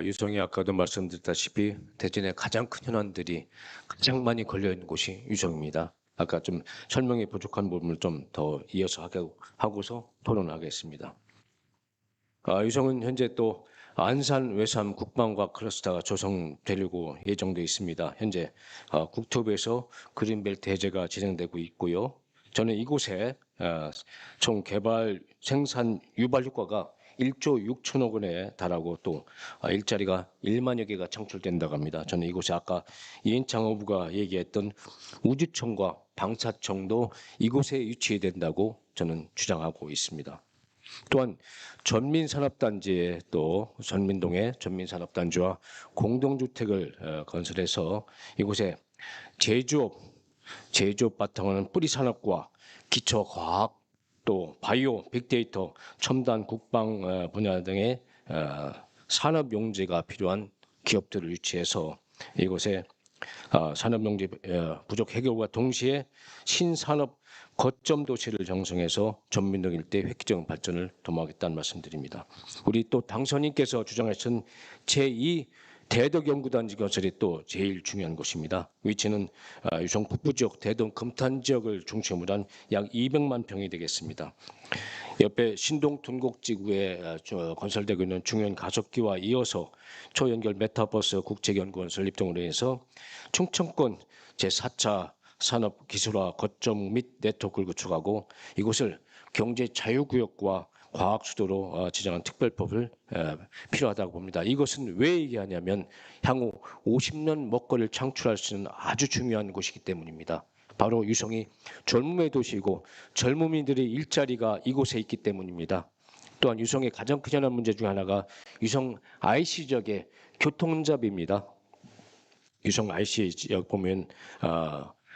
유성이 아까도 말씀드렸다시피 대전의 가장 큰 현안들이 가장 많이 걸려 있는 곳이 유성입니다. 아까 좀 설명이 부족한 부분을 좀 더 이어서 하고서 토론하겠습니다. 유성은 현재 또 안산 외삼 국방과학 클러스터가 조성되려고 예정돼 있습니다. 현재 국토부에서 그린벨트 해제가 진행되고 있고요. 저는 이곳에 총 개발 생산 유발 효과가 1조 6천억 원에 달하고 또 일자리가 1만여 개가 창출된다고 합니다. 저는 이곳에 아까 이인창 후보가 얘기했던 우주청과 방사청도 이곳에 유치된다고 저는 주장하고 있습니다. 또한 전민산업단지에 또 전민동에 전민산업단지와 공동주택을 건설해서 이곳에 제조업 바탕으로는 뿌리산업과 기초과학 또 바이오, 빅데이터, 첨단 국방 분야 등의 산업 용지가 필요한 기업들을 유치해서 이곳에 산업 용지 부족 해결과 동시에 신산업 거점 도시를 형성해서 전민동 일대 획기적 발전을 도모하겠다는 말씀드립니다. 우리 또 당선인께서 주장하신 제2 대덕연구단지 건설이 또 제일 중요한 곳입니다. 위치는 유성 북부 지역 대동 금탄 지역을 중심으로 한 약 200만 평이 되겠습니다. 옆에 신동 둔곡지구에 건설되고 있는 중요한 가속기와 이어서 초연결 메타버스 국제연구원 설립 등으로 해서 충청권 제4차 산업기술화 거점 및 네트워크를 구축하고 이곳을 경제 자유구역과 과학 수도로 지정한 특별법을 필요하다고 봅니다. 이것은 왜 얘기하냐면 향후 50년 먹거리를 창출할 수 있는 아주 중요한 곳이기 때문입니다. 바로 유성이 젊음의 도시이고 젊은이들의 일자리가 이곳에 있기 때문입니다. 또한 유성의 가장 큰 현안 문제 중 하나가 유성 IC 지역의 교통잡입니다. 유성 IC 지역 보면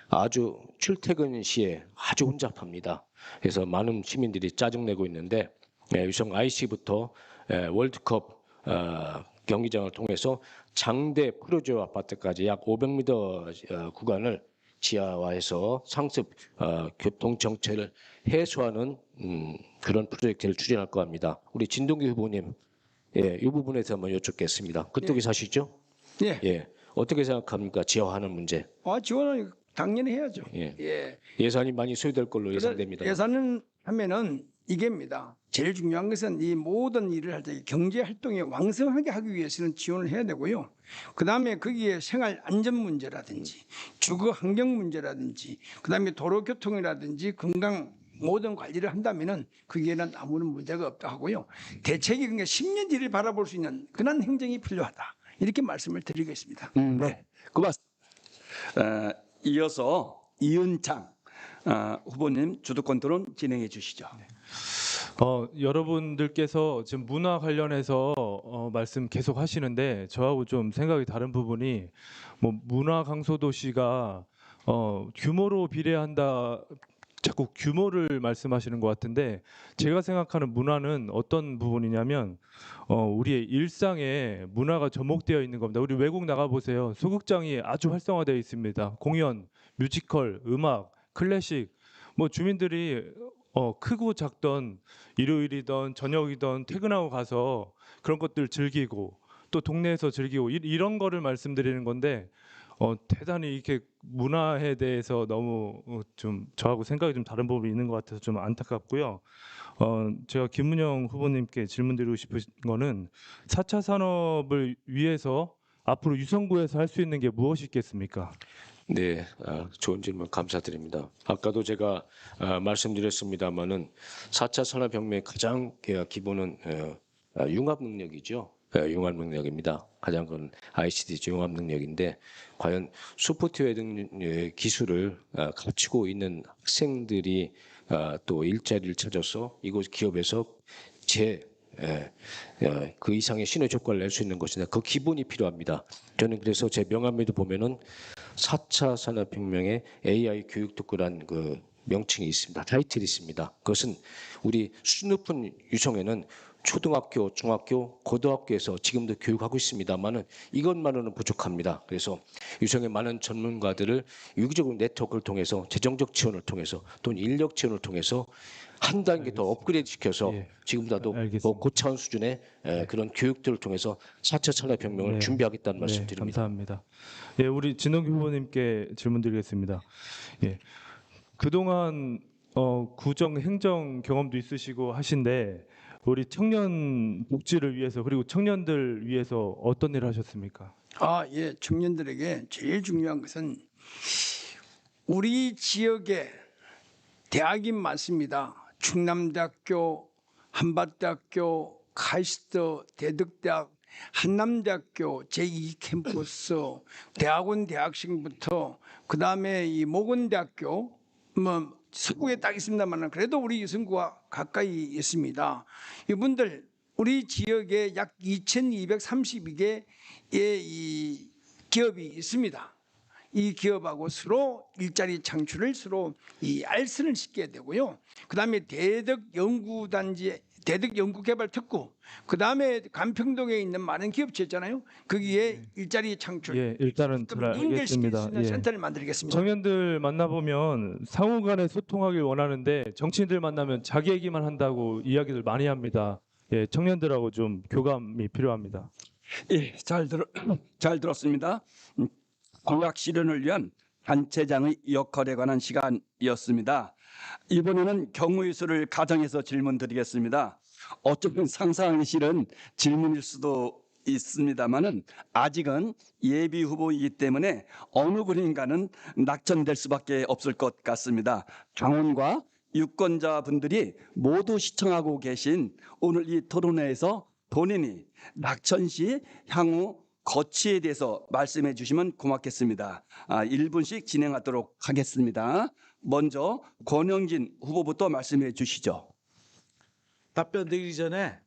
아주 출퇴근 시에 아주 혼잡합니다. 그래서 많은 시민들이 짜증내고 있는데 유성 IC부터 월드컵 경기장을 통해서 장대 프로지오 아파트까지 약 500m 구간을 지하화해서 상습 교통 정체를 해소하는 그런 프로젝트를 추진할 거 합니다. 우리 진동규 후보님, 이 부분에서 한번 여쭙겠습니다. 그쪽에 사시죠? 예. 어떻게 생각합니까? 지하화하는 문제. 지원은 당연히 해야죠. 예산이 많이 소요될 걸로 예상됩니다. 예산은 하면은 이게입니다. 제일 중요한 것은 이 모든 일을 할 때 경제 활동이 왕성하게 하기 위해서는 지원을 해야 되고요. 그 다음에 거기에 생활 안전 문제라든지 주거 환경 문제라든지 그 다음에 도로 교통이라든지 건강 모든 관리를 한다면은 거기에는 아무런 문제가 없다 하고요. 대책이 그러니까 10년 뒤를 바라볼 수 있는 그런 행정이 필요하다. 이렇게 말씀을 드리겠습니다. 네, 고맙습니다. 이어서 이은창 후보님 주도권 토론 진행해 주시죠. 여러분들께서 지금 문화 관련해서 말씀 계속 하시는데 저하고 좀 생각이 다른 부분이 뭐 문화 강소 도시가 규모로 비례한다. 자꾸 규모를 말씀하시는 것 같은데 제가 생각하는 문화는 어떤 부분이냐면 우리의 일상에 문화가 접목되어 있는 겁니다. 우리 외국 나가 보세요. 소극장이 아주 활성화되어 있습니다. 공연, 뮤지컬, 음악, 클래식 뭐 주민들이 크고 작던 일요일이든 저녁이든 퇴근하고 가서 그런 것들 즐기고 또 동네에서 즐기고 이런 거를 말씀드리는 건데 대단히 이렇게 문화에 대해서 너무 좀 저하고 생각이 좀 다른 부분이 있는 것 같아서 좀 안타깝고요. 제가 김문영 후보님께 질문드리고 싶은 거는 4차 산업을 위해서 앞으로 유성구에서 할 수 있는 게 무엇이 있겠습니까? 네, 좋은 질문 감사드립니다. 아까도 제가 말씀드렸습니다마는 4차 산업혁명의 가장 기본은 융합 능력이죠. 융합 능력입니다. 가장 큰 ICT 융합 능력인데 과연 소프트웨어 등의 기술을 갖추고 있는 학생들이 또 일자리를 찾아서 이곳 기업에서 그 이상의 신의 효과를 낼 수 있는 것이냐 그 기본이 필요합니다. 저는 그래서 제 명함에도 보면은 4차 산업혁명의 AI 교육 특구란 그 명칭이 있습니다. 타이틀이 있습니다. 그것은 우리 수준 높은 유성에는 초등학교, 중학교, 고등학교에서 지금도 교육하고 있습니다만은 이것만으로는 부족합니다. 그래서 유성의 많은 전문가들을 유기적으로 네트워크를 통해서 재정적 지원을 통해서 또는 인력 지원을 통해서 한 단계 더 업그레이드 시켜서 예. 지금보다도 알겠습니다. 더 고차원 수준의 그런 교육들을 통해서 4차 산업혁명을 네. 준비하겠다는 네, 말씀드립니다. 감사합니다. 예, 우리 진동규 후보님께 질문드리겠습니다. 예, 그동안 구정 행정 경험도 있으시고 하신데 우리 청년 복지를 위해서 그리고 청년들 위해서 어떤 일을 하셨습니까? 예, 청년들에게 제일 중요한 것은 우리 지역에 대학이 많습니다. 충남대학교, 한밭대학교, 카이스트, 대덕대학, 한남대학교, 제2캠퍼스, 대학원 대학생부터 그다음에 이 모건대학교 뭐 서구에 딱 있습니다만 그래도 우리 유성구와 가까이 있습니다. 이분들 우리 지역에 약 2,232개의 이 기업이 있습니다. 이 기업하고 서로 일자리 창출을 서로 이 알선을 시켜야 되고요. 그다음에 대덕 연구단지, 대덕 연구개발특구, 그다음에 간평동에 있는 많은 기업체 있잖아요. 거기에 일자리 창출, 예, 일단은 잘 연결시킬 수 알겠습니다. 있는 예. 센터를 만들겠습니다. 청년들 만나보면 상호간에 소통하길 원하는데 정치인들 만나면 자기 얘기만 한다고 이야기를 많이 합니다. 예, 청년들하고 좀 교감이 필요합니다. 예, 잘 들었습니다. 공약 실현을 위한 단체장의 역할에 관한 시간이었습니다. 이번에는 경우의 수를 가정해서 질문드리겠습니다. 어쩌면 상상하기 싫은 질문일 수도 있습니다만은 아직은 예비 후보이기 때문에 어느 분인가는 낙천될 수밖에 없을 것 같습니다. 당원과 유권자분들이 모두 시청하고 계신 오늘 이 토론회에서 본인이 낙천시 향후 거취에 대해서 말씀해 주시면 고맙겠습니다. 1분씩 진행하도록 하겠습니다. 먼저 권영진 후보부터 말씀해 주시죠. 답변 드리기 전에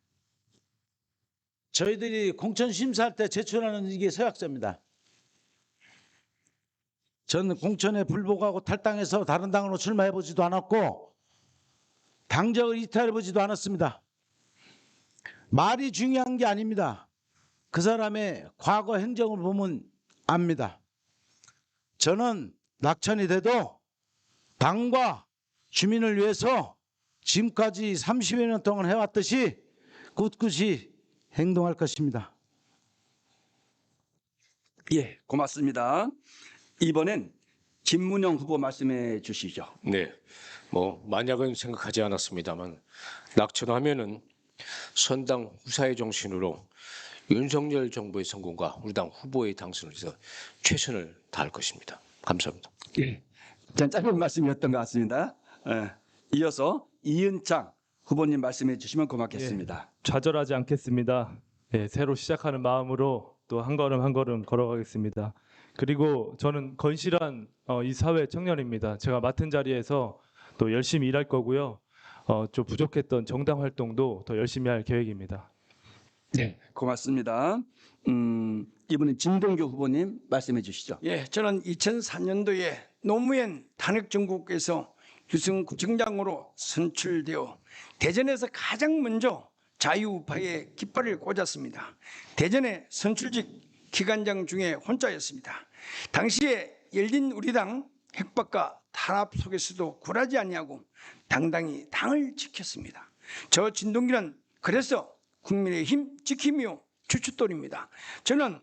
저희들이 공천 심사할 때 제출하는 이게 서약서입니다. 저는 공천에 불복하고 탈당해서 다른 당으로 출마해 보지도 않았고 당적을 이탈해 보지도 않았습니다. 말이 중요한 게 아닙니다. 그 사람의 과거 행정을 보면 압니다. 저는 낙천이 돼도 당과 주민을 위해서 지금까지 30여 년 동안 해왔듯이 꿋꿋이 행동할 것입니다. 예, 고맙습니다. 이번엔 김문영 후보 말씀해 주시죠. 네, 뭐 만약은 생각하지 않았습니다만 낙천하면은 선당 후사의 정신으로 윤석열 정부의 성공과 우리 당 후보의 당선을 위해서 최선을 다할 것입니다. 감사합니다. 예, 짧은 말씀이었던 것 같습니다. 이어서 이은창 후보님 말씀해 주시면 고맙겠습니다. 좌절하지 않겠습니다. 예, 새로 시작하는 마음으로 또 한 걸음 한 걸음 걸어가겠습니다. 그리고 저는 건실한 이 사회 청년입니다. 제가 맡은 자리에서 또 열심히 일할 거고요. 좀 부족했던 정당 활동도 더 열심히 할 계획입니다. 네, 고맙습니다. 이번엔 진동규 후보님 말씀해 주시죠. 예, 저는 2004년도에 노무현 탄핵 정국에서 유승구청장으로 선출되어 대전에서 가장 먼저 자유우파의 깃발을 꽂았습니다. 대전의 선출직 기관장 중에 혼자였습니다. 당시에 열린 우리당 핵박과 탄압 속에서도 굴하지 아니하고 당당히 당을 지켰습니다. 저 진동규는 그래서 국민의힘 지킴이요 주춧돌입니다. 저는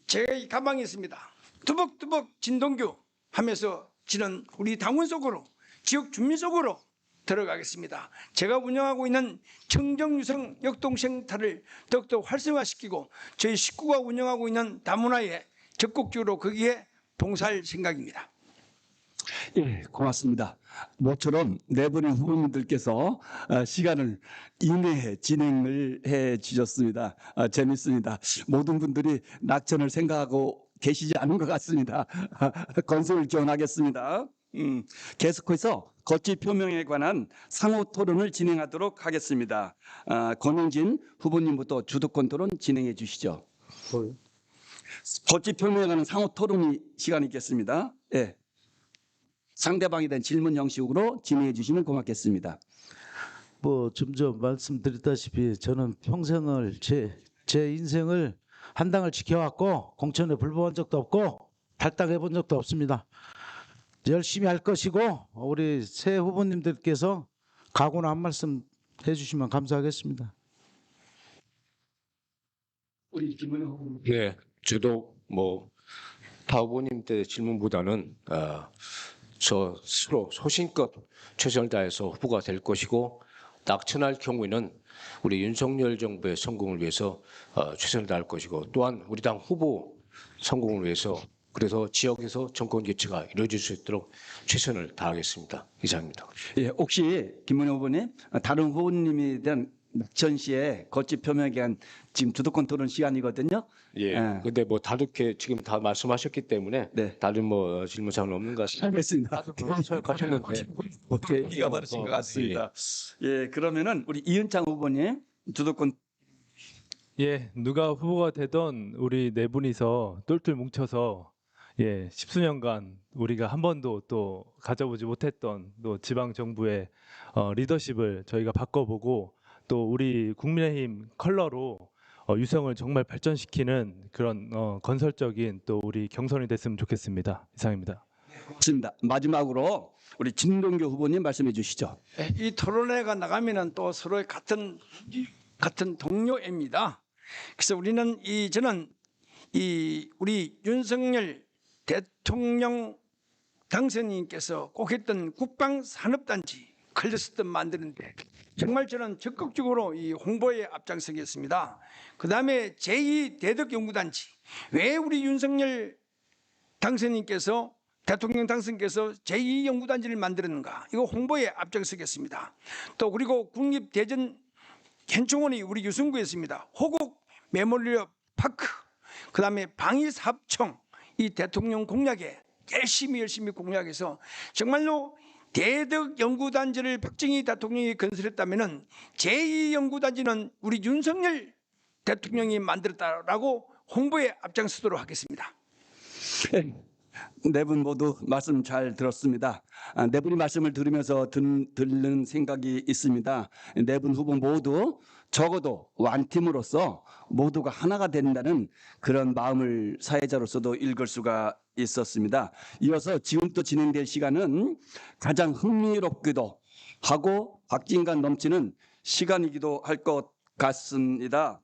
제가 이 가방이 있습니다. 두벅두벅 진동규 하면서 지는 우리 당원 속으로 지역 주민 속으로 들어가겠습니다. 제가 운영하고 있는 청정유성 역동센터를 더욱더 활성화시키고 저희 식구가 운영하고 있는 다문화에 적극적으로 거기에 봉사할 생각입니다. 예, 고맙습니다. 모처럼 네 분의 후보님들께서 시간을 이내에 진행을 해 주셨습니다. 재밌습니다. 모든 분들이 낙천을 생각하고 계시지 않은 것 같습니다. 건설을 기원하겠습니다. 계속해서 거취 표명에 관한 상호 토론을 진행하도록 하겠습니다. 권영진 후보님부터 주도권 토론 진행해 주시죠. 거취 표명에 관한 상호 토론 시간이 있겠습니다. 예. 상대방에 대한 질문 형식으로 진행해 주시면 고맙겠습니다. 뭐 점점 말씀드렸다시피 저는 평생을 제 인생을 한 당을 지켜왔고 공천에 불복한 적도 없고 탈당해 본 적도 없습니다. 열심히 할 것이고 우리 새 후보님들께서 각오나 한 말씀 해주시면 감사하겠습니다. 우리 김은혜 후보님. 네, 저도 뭐 타 후보님 때 질문보다는 저 스스로 소신껏 최선을 다해서 후보가 될 것이고 낙천할 경우에는 우리 윤석열 정부의 성공을 위해서 최선을 다할 것이고 또한 우리 당 후보 성공을 위해서 그래서 지역에서 정권 교체가 이루어질 수 있도록 최선을 다하겠습니다. 이상입니다. 예, 혹시 김은혜 후보님 다른 후보님에 대한 낙천 시에 거취 표명에 대한 지금 주도권 토론 시간이거든요. 예. 예. 근데 뭐 다르게 지금 다 말씀하셨기 때문에 네. 다른 뭐 질문 사항은 없는 것 같습니다. 알겠습니다. 가셨는데 어떻게 이가 바르신 것 같습니다. 예, 그러면은 우리 이은창 후보님 주도권. 예, 누가 후보가 되던 우리 네 분이서 똘똘 뭉쳐서 예, 십수년간 우리가 한 번도 또 가져보지 못했던 또 지방 정부의 리더십을 저희가 바꿔보고 또 우리 국민의힘 컬러로 유성을 정말 발전시키는 그런 건설적인 또 우리 경선이 됐으면 좋겠습니다. 이상입니다. 맞습니다. 마지막으로 우리 진동규 후보님 말씀해 주시죠. 이 토론회가 나가면은 또 서로의 같은 동료입니다. 그래서 저는 우리 윤석열 대통령 당선인께서 꼭 했던 국방산업단지 클러스터 만드는데 정말 저는 적극적으로 이 홍보에 앞장서겠습니다. 그다음에 제2대덕연구단지 왜 우리 윤석열 당선인께서 대통령 당선께서 제2연구단지를 만들었는가 이거 홍보에 앞장서겠습니다. 또 그리고 국립대전 현충원이 우리 유성구에 있습니다. 호국 메모리얼 파크 그다음에 방위사업청 이 대통령 공약에 열심히 공약해서 정말로 대덕연구단지를 박정희 대통령이 건설했다면은 제2연구단지는 우리 윤석열 대통령이 만들었다라고 홍보에 앞장서도록 하겠습니다. 네 분 모두 말씀 잘 들었습니다. 네 분이 말씀을 들으면서 듣는 생각이 있습니다. 네 분 후보 모두 적어도 완팀으로서 모두가 하나가 된다는 그런 마음을 사회자로서도 읽을 수가 있었습니다. 이어서 지금부터 진행될 시간은 가장 흥미롭기도 하고 박진감 넘치는 시간이기도 할 것 같습니다.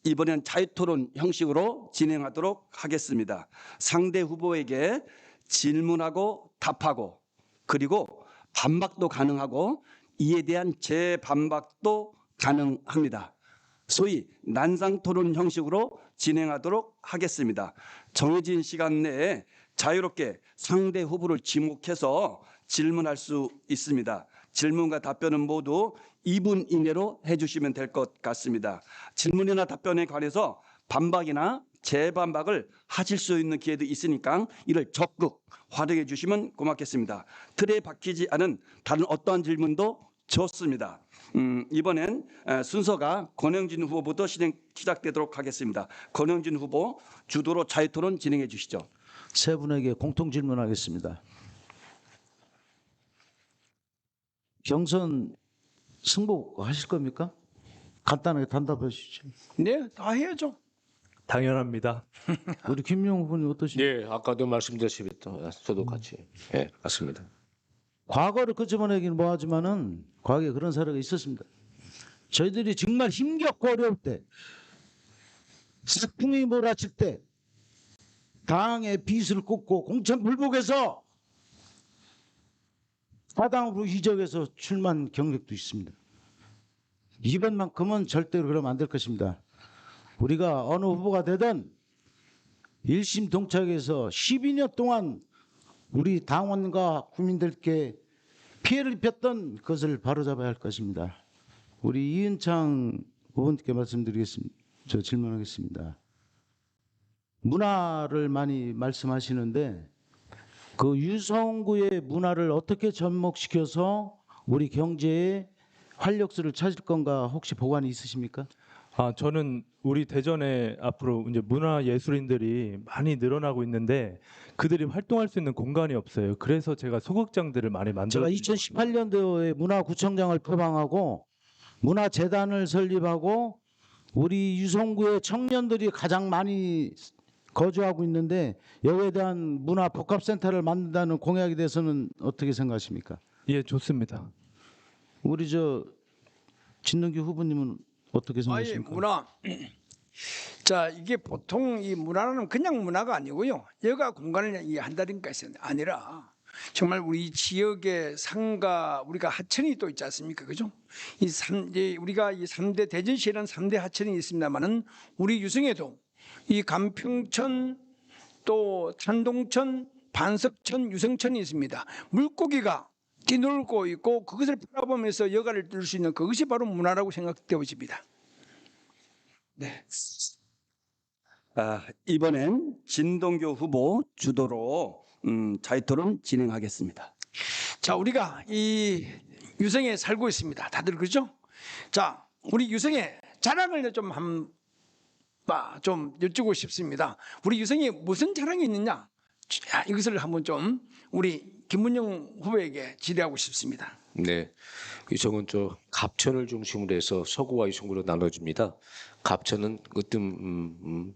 이번엔 자유토론 형식으로 진행하도록 하겠습니다. 상대 후보에게 질문하고 답하고 그리고 반박도 가능하고 이에 대한 재반박도 가능합니다. 소위 난상토론 형식으로 진행하도록 하겠습니다. 정해진 시간 내에 자유롭게 상대 후보를 지목해서 질문할 수 있습니다. 질문과 답변은 모두 2분 이내로 해주시면 될 것 같습니다. 질문이나 답변에 관해서 반박이나 재반박을 하실 수 있는 기회도 있으니까 이를 적극 활용해 주시면 고맙겠습니다. 틀에 박히지 않은 다른 어떠한 질문도 좋습니다. 이번엔 순서가 권영진 후보부터 시작되도록 하겠습니다. 권영진 후보 주도로 자유토론 진행해 주시죠. 세 분에게 공통 질문하겠습니다. 경선 승복하실 겁니까? 간단하게 단답해 주시죠. 네, 다 해야죠. 당연합니다. 우리 김용 후보님 어떠십니까? 예, 아까도 말씀드렸지만 저도 같이 예, 맞습니다. 과거를 끄집어내기는 뭐하지만은 과거에 그런 사례가 있었습니다. 저희들이 정말 힘겹고 어려울 때, 사풍이 몰아칠 때, 당의 빚을 꽂고 공천 불복해서 사당으로 이적해서 출마한 경력도 있습니다. 이번만큼은 절대로 그러면 안 될 것입니다. 우리가 어느 후보가 되든 일심동착해서 12년 동안 우리 당원과 국민들께 피해를 입혔던 것을 바로잡아야 할 것입니다. 우리 이은창 후보님께 말씀드리겠습니다. 저 질문하겠습니다. 문화를 많이 말씀하시는데 그 유성구의 문화를 어떻게 접목시켜서 우리 경제에 활력소를 찾을 건가 혹시 보관이 있으십니까? 저는 우리 대전에 앞으로 이제 문화 예술인들이 많이 늘어나고 있는데 그들이 활동할 수 있는 공간이 없어요. 그래서 제가 소극장들을 많이 제가 만들어 2018년도에 문화구청장을 표방하고 문화재단을 설립하고 우리 유성구의 청년들이 가장 많이 거주하고 있는데 여기에 대한 문화복합센터를 만든다는 공약에 대해서는 어떻게 생각하십니까? 예, 좋습니다. 우리 진동규 후보님은 어떻게 아예 생각하십니까? 문화. 자, 이게 보통 이 문화는 그냥 문화가 아니고요. 여가 공간을 이해한다는 것이 아니라 정말 우리 지역의 상가, 우리가 하천이 또 있지 않습니까? 그죠? 우리가 이 3대 대전시에는 3대 하천이 있습니다만은 우리 유성에도 이 간평천 또 탄동천, 반석천, 유성천이 있습니다. 물고기가 뛰놀고 있고 그것을 바라보면서 여가를 뜰 수 있는 그것이 바로 문화라고 생각되어집니다. 네. 이번엔 진동규 후보 주도로 자유토론 진행하겠습니다. 자, 우리가 이 유성에 살고 있습니다. 다들 그렇죠? 자, 우리 유성의 자랑을 좀 여쭈고 싶습니다. 우리 유성에 무슨 자랑이 있느냐? 자, 이것을 한번 좀 우리 김문영 후보에게 질의하고 싶습니다. 네, 유성은 갑천을 중심으로 해서 서구와 유성구로 나눠집니다. 갑천은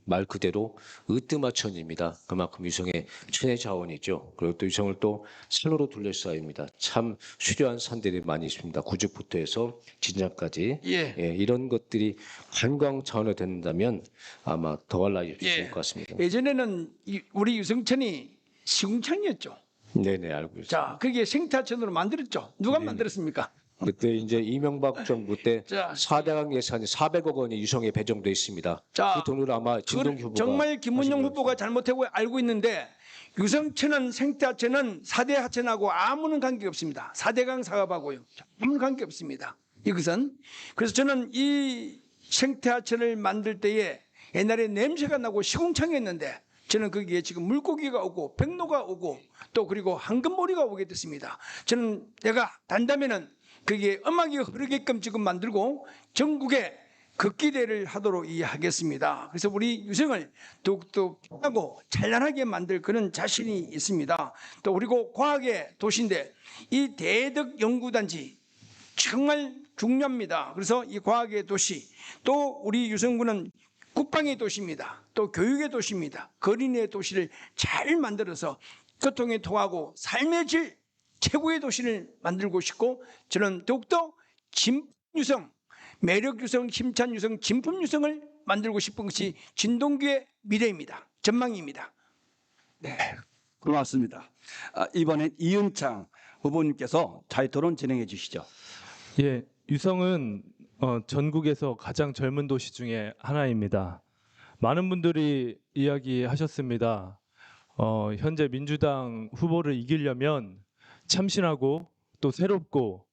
말 그대로 으뜸하천입니다. 그만큼 유성의 천의 자원이죠. 그리고 또 유성을 또 산으로 둘러싸입니다. 참 수려한 산들이 많이 있습니다. 구죽부터 해서 진장까지. 예. 이런 것들이 관광 차원으로 된다면 아마 더할 나위 없을 예. 것 같습니다. 예전에는 우리 유성천이 시궁창이었죠. 네네, 알고 있습니다. 자, 그게 생태하천으로 만들었죠. 누가 만들었습니까? 그때 이제 이명박 정부 때 자, 4대강 예산이 400억 원이 유성에 배정돼 있습니다. 자, 그 돈으로 아마 진동규 후보가 정말 김문영 하신 후보가 잘못하고 알고 있는데 유성천은 생태하천은 4대 하천하고 아무런 관계 없습니다. 4대강 사업하고요. 아무런 관계 없습니다. 이것은 그래서 저는 이 생태하천을 만들 때에 옛날에 냄새가 나고 시궁창이었는데 저는 거기에 지금 물고기가 오고 백로가 오고 또 그리고 황금모리가 오게 됐습니다. 저는 내가 단다면은 거기에 음악이 흐르게끔 지금 만들고 전국에 극기대를 하도록 하겠습니다. 그래서 우리 유성을 더욱더 빛나고 찬란하게 만들 그런 자신이 있습니다. 또 그리고 과학의 도시인데 이 대덕 연구단지 정말 중요합니다. 그래서 이 과학의 도시 또 우리 유성구는 국방의 도시입니다. 또 교육의 도시입니다. 거린의 도시를 잘 만들어서 교통이 통하고 삶의 질 최고의 도시를 만들고 싶고 저는 더욱더 진유성, 매력 유성, 힘찬 유성, 진품 유성을 만들고 싶은 것이 진동규의 미래입니다. 전망입니다. 고맙습니다. 이번엔 이은창 후보님께서 자유토론 진행해 주시죠. 예, 유성은 전국에서 가장 젊은 도시 중에 하나입니다. 많은 분들이 이야기하셨습니다. 현재 민주당 후보를 이기려면 참신하고 또 새롭고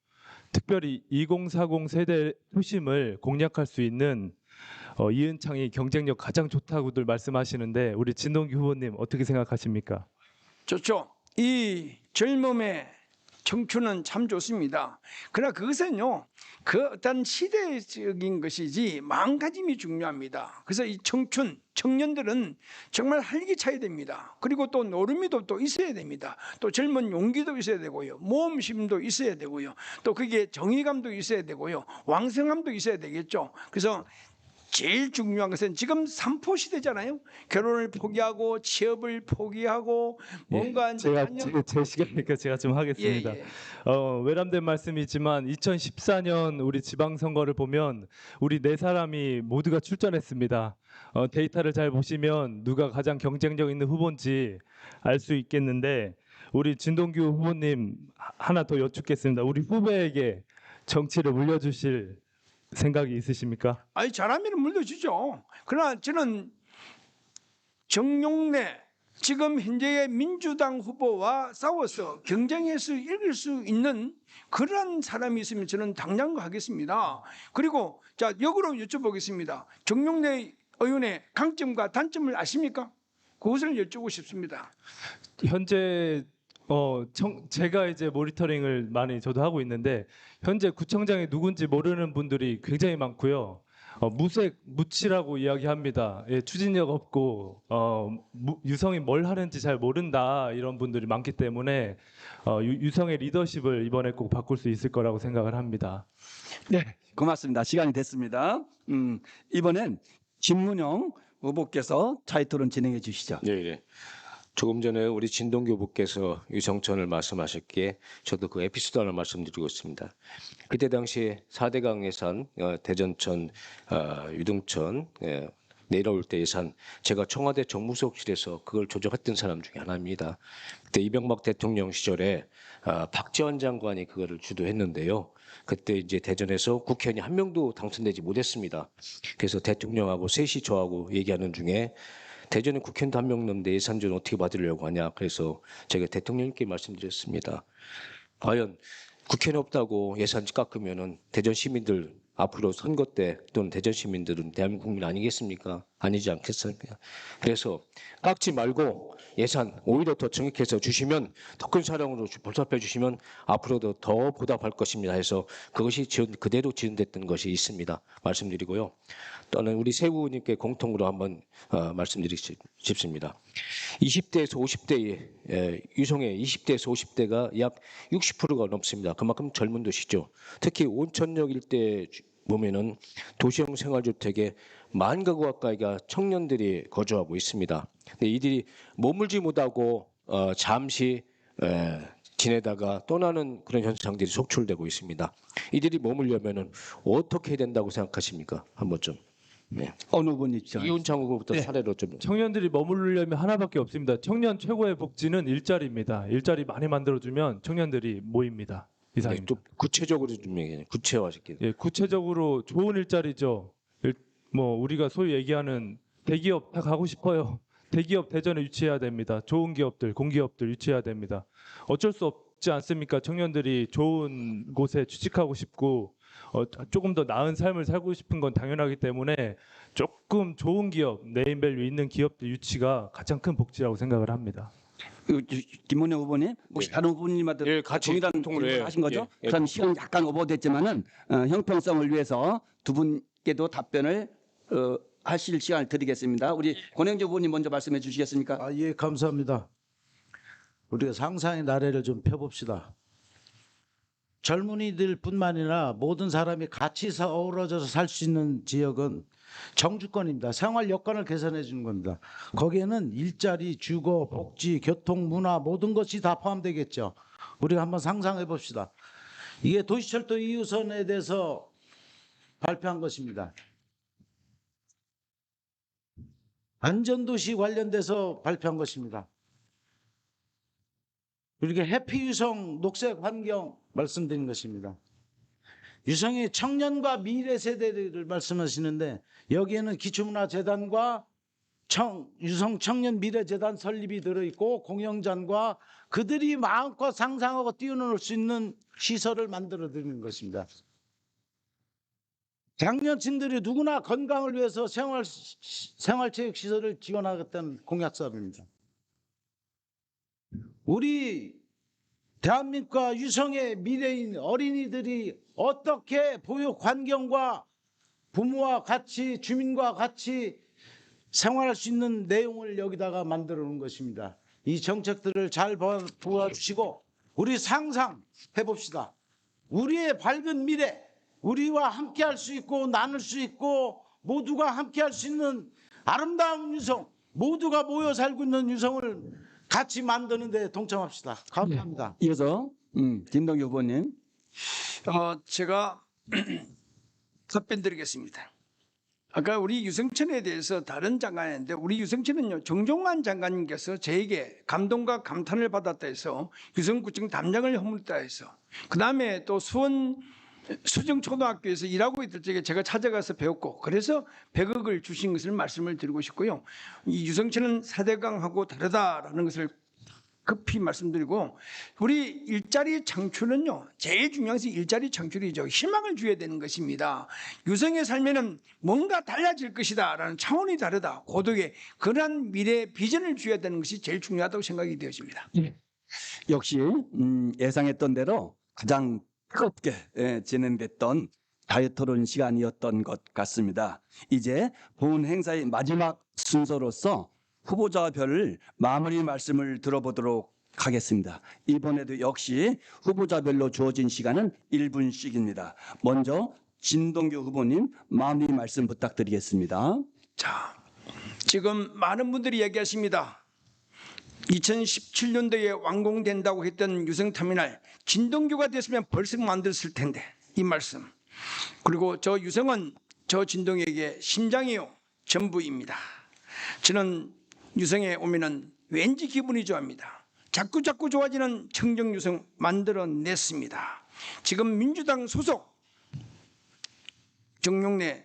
특별히 2040 세대 표심을 공략할 수 있는 이은창이 경쟁력 가장 좋다고들 말씀하시는데 우리 진동규 후보님 어떻게 생각하십니까? 좋죠. 이 젊음의 청춘은 참 좋습니다. 그러나 그것은요, 그 어떤 시대적인 것이지 마음가짐이 중요합니다. 그래서 이 청년들은 정말 활기차야 됩니다. 그리고 또 노름이도 또 있어야 됩니다. 또 젊은 용기도 있어야 되고요. 모험심도 있어야 되고요. 또 그게 정의감도 있어야 되고요. 왕성함도 있어야 되겠죠. 그래서 제일 중요한 것은 지금 삼포 시대잖아요. 결혼을 포기하고 취업을 포기하고 뭔가 제가 제 시간이니까 제가 좀 하겠습니다. 예. 외람된 말씀이지만 2014년 우리 지방선거를 보면 우리 네 사람이 모두가 출전했습니다. 데이터를 잘 보시면 누가 가장 경쟁력 있는 후보인지 알 수 있겠는데 우리 진동규 후보님 하나 더 여쭙겠습니다. 우리 후배에게 정치를 물려주실 생각이 있으십니까? 아니 잘하면 물려주죠. 그러나 저는 정용래 지금 현재의 민주당 후보와 싸워서 경쟁해서 이길 수 있는 그러한 사람이 있으면 저는 당장 하겠습니다. 그리고 자 역으로 여쭤보겠습니다. 정용래 의원의 강점과 단점을 아십니까? 그것을 여쭙고 싶습니다. 현재 제가 이제 모니터링을 많이 저도 하고 있는데 현재 구청장이 누군지 모르는 분들이 굉장히 많고요. 무색 무치라고 이야기합니다. 예, 추진력 없고 유성이 뭘 하는지 잘 모른다 이런 분들이 많기 때문에 유성의 리더십을 이번에 꼭 바꿀 수 있을 거라고 생각을 합니다. 네, 고맙습니다. 시간이 됐습니다. 이번엔 김문영 후보께서 자유토론 진행해 주시죠. 네, 네. 조금 전에 우리 진동규 후보께서 유성천을 말씀하셨기에 저도 그 에피소드 하나 말씀드리고 있습니다. 그때 당시에 4대강 예산, 대전천, 유등천 내려올 때 예산, 제가 청와대 정무수석실에서 그걸 조정했던 사람 중에 하나입니다. 그때 이명박 대통령 시절에 박지원 장관이 그거를 주도했는데요. 그때 이제 대전에서 국회의원이 한 명도 당선되지 못했습니다. 그래서 대통령하고 셋이 저하고 얘기하는 중에 대전에 국회의원도 한 명 넘는데 예산 좀 어떻게 받으려고 하냐. 그래서 제가 대통령님께 말씀드렸습니다. 과연 국회의원 없다고 예산 깎으면은 대전 시민들 앞으로 선거 때 또는 대전 시민들은 대한민국 국민 아니겠습니까? 아니지 않겠습니까? 그래서 깎지 말고 예산 오히려 더 정액해서 주시면 더 큰 사랑으로 보답해 주시면 앞으로도 더 보답할 것입니다. 해서 그것이 그대로 지연됐던 것이 있습니다. 말씀드리고요. 또는 우리 세 후보님께 공통으로 한번 말씀드리고 싶습니다. 20대에서 50대 유성의 20대에서 50대가 약 60%가 넘습니다. 그만큼 젊은 도시죠. 특히 온천역 일대 보면은 도시형 생활주택에 10,000가구 가까이가 청년들이 거주하고 있습니다. 근데 이들이 머물지 못하고 잠시 지내다가 떠나는 그런 현상들이 속출되고 있습니다. 이들이 머물려면은 어떻게 해야 된다고 생각하십니까? 한번 좀. 네. 어느 분이 있죠? 이훈창 후보부터 사례로 좀. 청년들이 머무르려면 하나밖에 없습니다. 청년 최고의 복지는 일자리입니다. 일자리 많이 만들어주면 청년들이 모입니다. 네, 이상입니다. 또 구체적으로 좀 얘기해. 구체화시키는. 예, 구체적으로 좋은 일자리죠. 뭐 우리가 소위 얘기하는 대기업 다 가고 싶어요. 대기업 대전에 유치해야 됩니다. 좋은 기업들, 공기업들 유치해야 됩니다. 어쩔 수 없지 않습니까? 청년들이 좋은 곳에 취직하고 싶고 조금 더 나은 삶을 살고 싶은 건 당연하기 때문에 조금 좋은 기업, 네임밸류 있는 기업들 유치가 가장 큰 복지라고 생각을 합니다. 김문영 후보님 혹시 네. 다른 후보님한테 예, 같이 동일한 통으로, 질문을 예, 하신 거죠? 예, 예. 그럼 시간 약간 오버됐지만은 형평성을 위해서 두 분께도 답변을 하실 시간을 드리겠습니다. 우리 권영주 후보님 먼저 말씀해 주시겠습니까? 아, 예, 감사합니다. 우리가 상상의 나래를 좀 펴봅시다. 젊은이들뿐만 아니라 모든 사람이 같이 어우러져서 살 수 있는 지역은 정주권입니다. 생활 여건을 개선해 주는 겁니다. 거기에는 일자리, 주거, 복지, 교통, 문화 모든 것이 다 포함되겠죠. 우리가 한번 상상해 봅시다. 이게 도시철도 2호선에 대해서 발표한 것입니다. 안전도시 관련돼서 발표한 것입니다. 이렇게 해피유성 녹색 환경 말씀드린 것입니다. 유성의 청년과 미래 세대를 말씀하시는데 여기에는 기초문화재단과 유성 청년 미래재단 설립이 들어있고 공영장과 그들이 마음껏 상상하고 뛰어놀 수 있는 시설을 만들어 드리는 것입니다. 장년층들이 누구나 건강을 위해서 생활체육시설을 지원하겠다는 공약사업입니다. 우리 대한민국과 유성의 미래인 어린이들이 어떻게 보육 환경과 부모와 같이 주민과 같이 생활할 수 있는 내용을 여기다가 만들어 놓은 것입니다. 이 정책들을 잘 도와주시고 우리 상상해 봅시다. 우리의 밝은 미래, 우리와 함께 할 수 있고 나눌 수 있고 모두가 함께 할 수 있는 아름다운 유성, 모두가 모여 살고 있는 유성을 같이 만드는 데 동참합시다. 감사합니다. 이어서 김동규 후보님. 제가 답변 드리겠습니다. 아까 우리 유성천에 대해서 다른 장관인데 우리 유성천은요 정종환 장관님께서 저에게 감동과 감탄을 받았다 해서 유성구청 담장을 허물다 해서 그 다음에 또 수원 수정초등학교에서 일하고 있을 적에 제가 찾아가서 배웠고 그래서 100억을 주신 것을 말씀을 드리고 싶고요. 이 유성천은 4대강하고 다르다라는 것을 급히 말씀드리고 우리 일자리 창출은요 제일 중요한 것이 일자리 창출이죠. 희망을 줘야 되는 것입니다. 유성에 살면은 뭔가 달라질 것이다 라는 차원이 다르다. 고독의 그러한 미래 비전을 줘야 되는 것이 제일 중요하다고 생각이 되어집니다. 역시 예상했던 대로 가장 뜨겁게 진행됐던 자유토론 시간이었던 것 같습니다. 이제 본 행사의 마지막 순서로서 후보자별 마무리 말씀을 들어보도록 하겠습니다. 이번에도 역시 후보자별로 주어진 시간은 1분씩입니다. 먼저 진동규 후보님 마무리 말씀 부탁드리겠습니다. 자, 지금 많은 분들이 얘기하십니다. 2017년도에 완공된다고 했던 유성터미널 진동규가 됐으면 벌써 만들었을 텐데 이 말씀. 그리고 저 유성은 저 진동에게 심장이요 전부입니다. 저는 유성에 오면은 왠지 기분이 좋아합니다. 자꾸 좋아지는 청정유성 만들어냈습니다. 지금 민주당 소속 정용래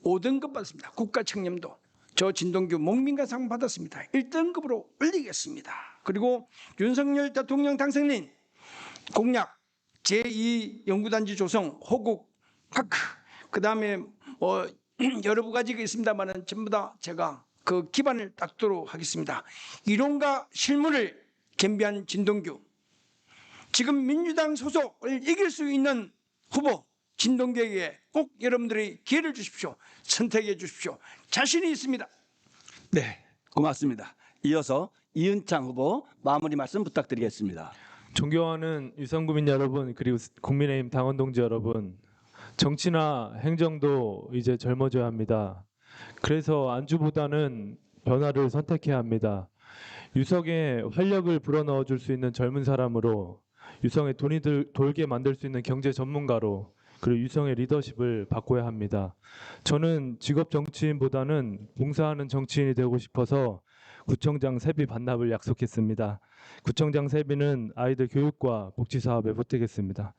5등급 받습니다. 국가청렴도 저 진동규 목민가상 받았습니다. 1등급으로 올리겠습니다. 그리고 윤석열 대통령 당선인 공약 제2연구단지 조성 호국 파크 그다음에 여러 가지가 있습니다만은 전부 다 제가 그 기반을 닦도록 하겠습니다. 이론과 실무를 겸비한 진동규 지금 민주당 소속을 이길 수 있는 후보 진동규에게 꼭 여러분들이 기회를 주십시오. 선택해 주십시오. 자신이 있습니다. 네, 고맙습니다. 이어서 이은창 후보 마무리 말씀 부탁드리겠습니다. 존경하는 유성구민 여러분 그리고 국민의힘 당원 동지 여러분, 정치나 행정도 이제 젊어져야 합니다. 그래서 안주보다는 변화를 선택해야 합니다. 유성에 활력을 불어넣어 줄 수 있는 젊은 사람으로, 유성에 돈이 돌게 만들 수 있는 경제 전문가로, 그리고 유성의 리더십을 바꿔야 합니다. 저는 직업 정치인보다는 봉사하는 정치인이 되고 싶어서 구청장 세비 반납을 약속했습니다. 구청장 세비는 아이들 교육과 복지 사업에 보태겠습니다.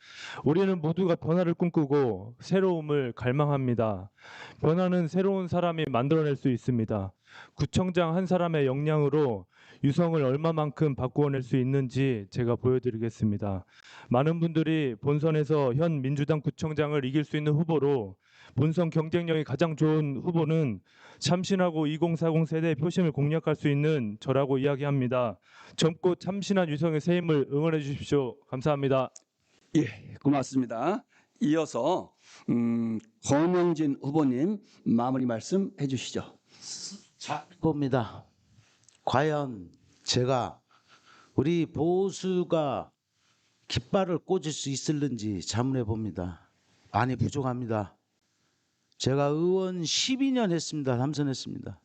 우리는 모두가 변화를 꿈꾸고 새로움을 갈망합니다. 변화는 새로운 사람이 만들어낼 수 있습니다. 구청장 한 사람의 역량으로 유성을 얼마만큼 바꾸어낼 수 있는지 제가 보여드리겠습니다. 많은 분들이 본선에서 현 민주당 구청장을 이길 수 있는 후보로, 본선 경쟁력이 가장 좋은 후보는 참신하고 2040 세대의 표심을 공략할 수 있는 저라고 이야기합니다. 젊고 참신한 유성의 새 힘을 응원해 주십시오. 감사합니다. 예, 고맙습니다. 이어서 권영진 후보님 마무리 말씀 해주시죠. 자, 봅니다. 과연 제가 우리 보수가 깃발을 꽂을 수 있을는지 자문해 봅니다. 많이 부족합니다. 제가 의원 12년 했습니다. 삼선했습니다.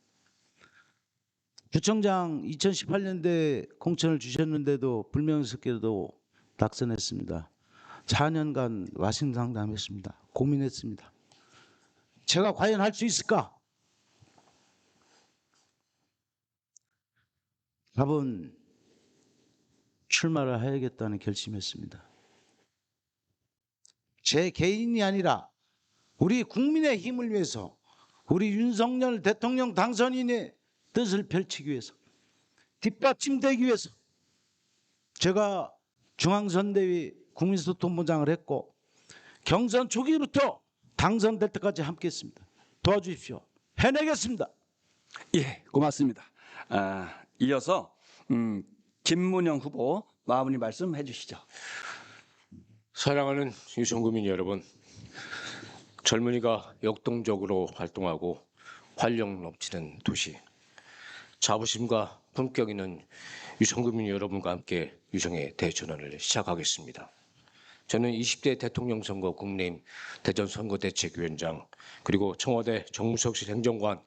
구청장 2018년도에 공천을 주셨는데도 불명예스럽게도 낙선했습니다. 4년간 와신상담했습니다. 고민했습니다. 제가 과연 할 수 있을까? 답은 출마를 해야겠다는 결심했습니다. 제 개인이 아니라 우리 국민의 힘을 위해서, 우리 윤석열 대통령 당선인의 뜻을 펼치기 위해서, 뒷받침되기 위해서 제가 중앙선대위 국민소통본장을 했고 경선 초기부터 당선될 때까지 함께했습니다. 도와주십시오. 해내겠습니다. 예, 고맙습니다. 이어서 김문영 후보 마무리 말씀 해주시죠. 사랑하는 유성구민 여러분, 젊은이가 역동적으로 활동하고 활력 넘치는 도시, 자부심과 품격 있는 유성구민 여러분과 함께 유성의 대전환을 시작하겠습니다. 저는 20대 대통령 선거 국민의힘 대전선거대책위원장, 그리고 청와대 정무석실 행정관,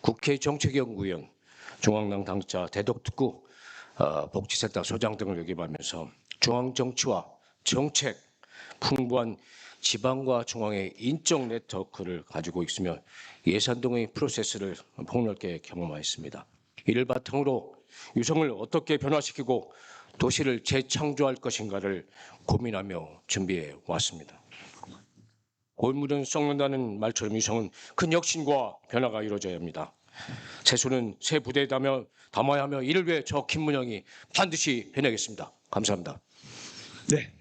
국회 정책연구위원, 중앙당 당사 대덕특구 복지센터 소장 등을 역임하면서 중앙정치와 정책, 풍부한 지방과 중앙의 인적 네트워크를 가지고 있으며 예산동의 프로세스를 폭넓게 경험하였습니다. 이를 바탕으로 유성을 어떻게 변화시키고 도시를 재창조할 것인가를 고민하며 준비해 왔습니다. 골물은 썩는다는 말처럼 유성은 큰 혁신과 변화가 이루어져야 합니다. 새소는 새 부대에 담아야 하며 이를 위해 저 김문영이 반드시 해내겠습니다. 감사합니다. 네,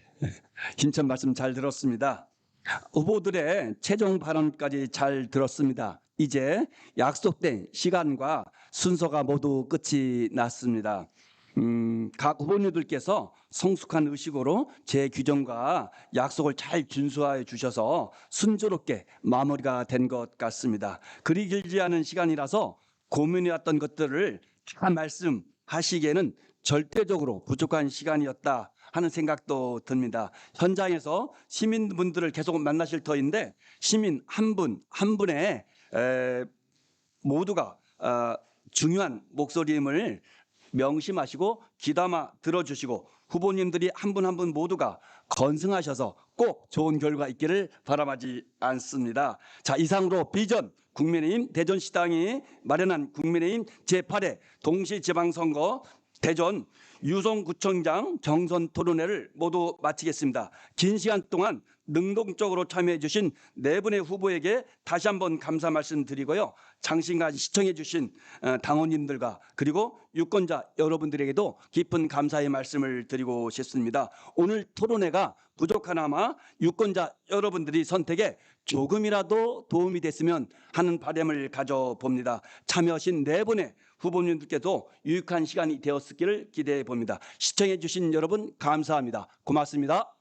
힘찬 말씀 잘 들었습니다. 후보들의 최종 발언까지 잘 들었습니다. 이제 약속된 시간과 순서가 모두 끝이 났습니다. 각 후보님들께서 성숙한 의식으로 제 규정과 약속을 잘 준수하여 주셔서 순조롭게 마무리가 된 것 같습니다. 그리 길지 않은 시간이라서 고민해왔던 것들을 다 말씀하시기에는 절대적으로 부족한 시간이었다 하는 생각도 듭니다. 현장에서 시민분들을 계속 만나실 터인데 시민 한 분 한 분의 모두가 중요한 목소리임을 명심하시고 귀담아 들어주시고 후보님들이 한 분 한 분 모두가 건승하셔서 꼭 좋은 결과 있기를 바람하지 않습니다. 자, 이상으로 비전 국민의힘 대전시당이 마련한 국민의힘 제8회 동시지방선거 대전 유성구청장 경선 토론회를 모두 마치겠습니다. 긴 시간 동안 능동적으로 참여해 주신 네 분의 후보에게 다시 한번 감사 말씀드리고요. 장시간 시청해 주신 당원님들과 그리고 유권자 여러분들에게도 깊은 감사의 말씀을 드리고 싶습니다. 오늘 토론회가 부족하나마 유권자 여러분들이 선택에 조금이라도 도움이 됐으면 하는 바람을 가져봅니다. 참여하신 네 분의 후보님들께도 유익한 시간이 되었기를 기대해 봅니다. 시청해 주신 여러분 감사합니다. 고맙습니다.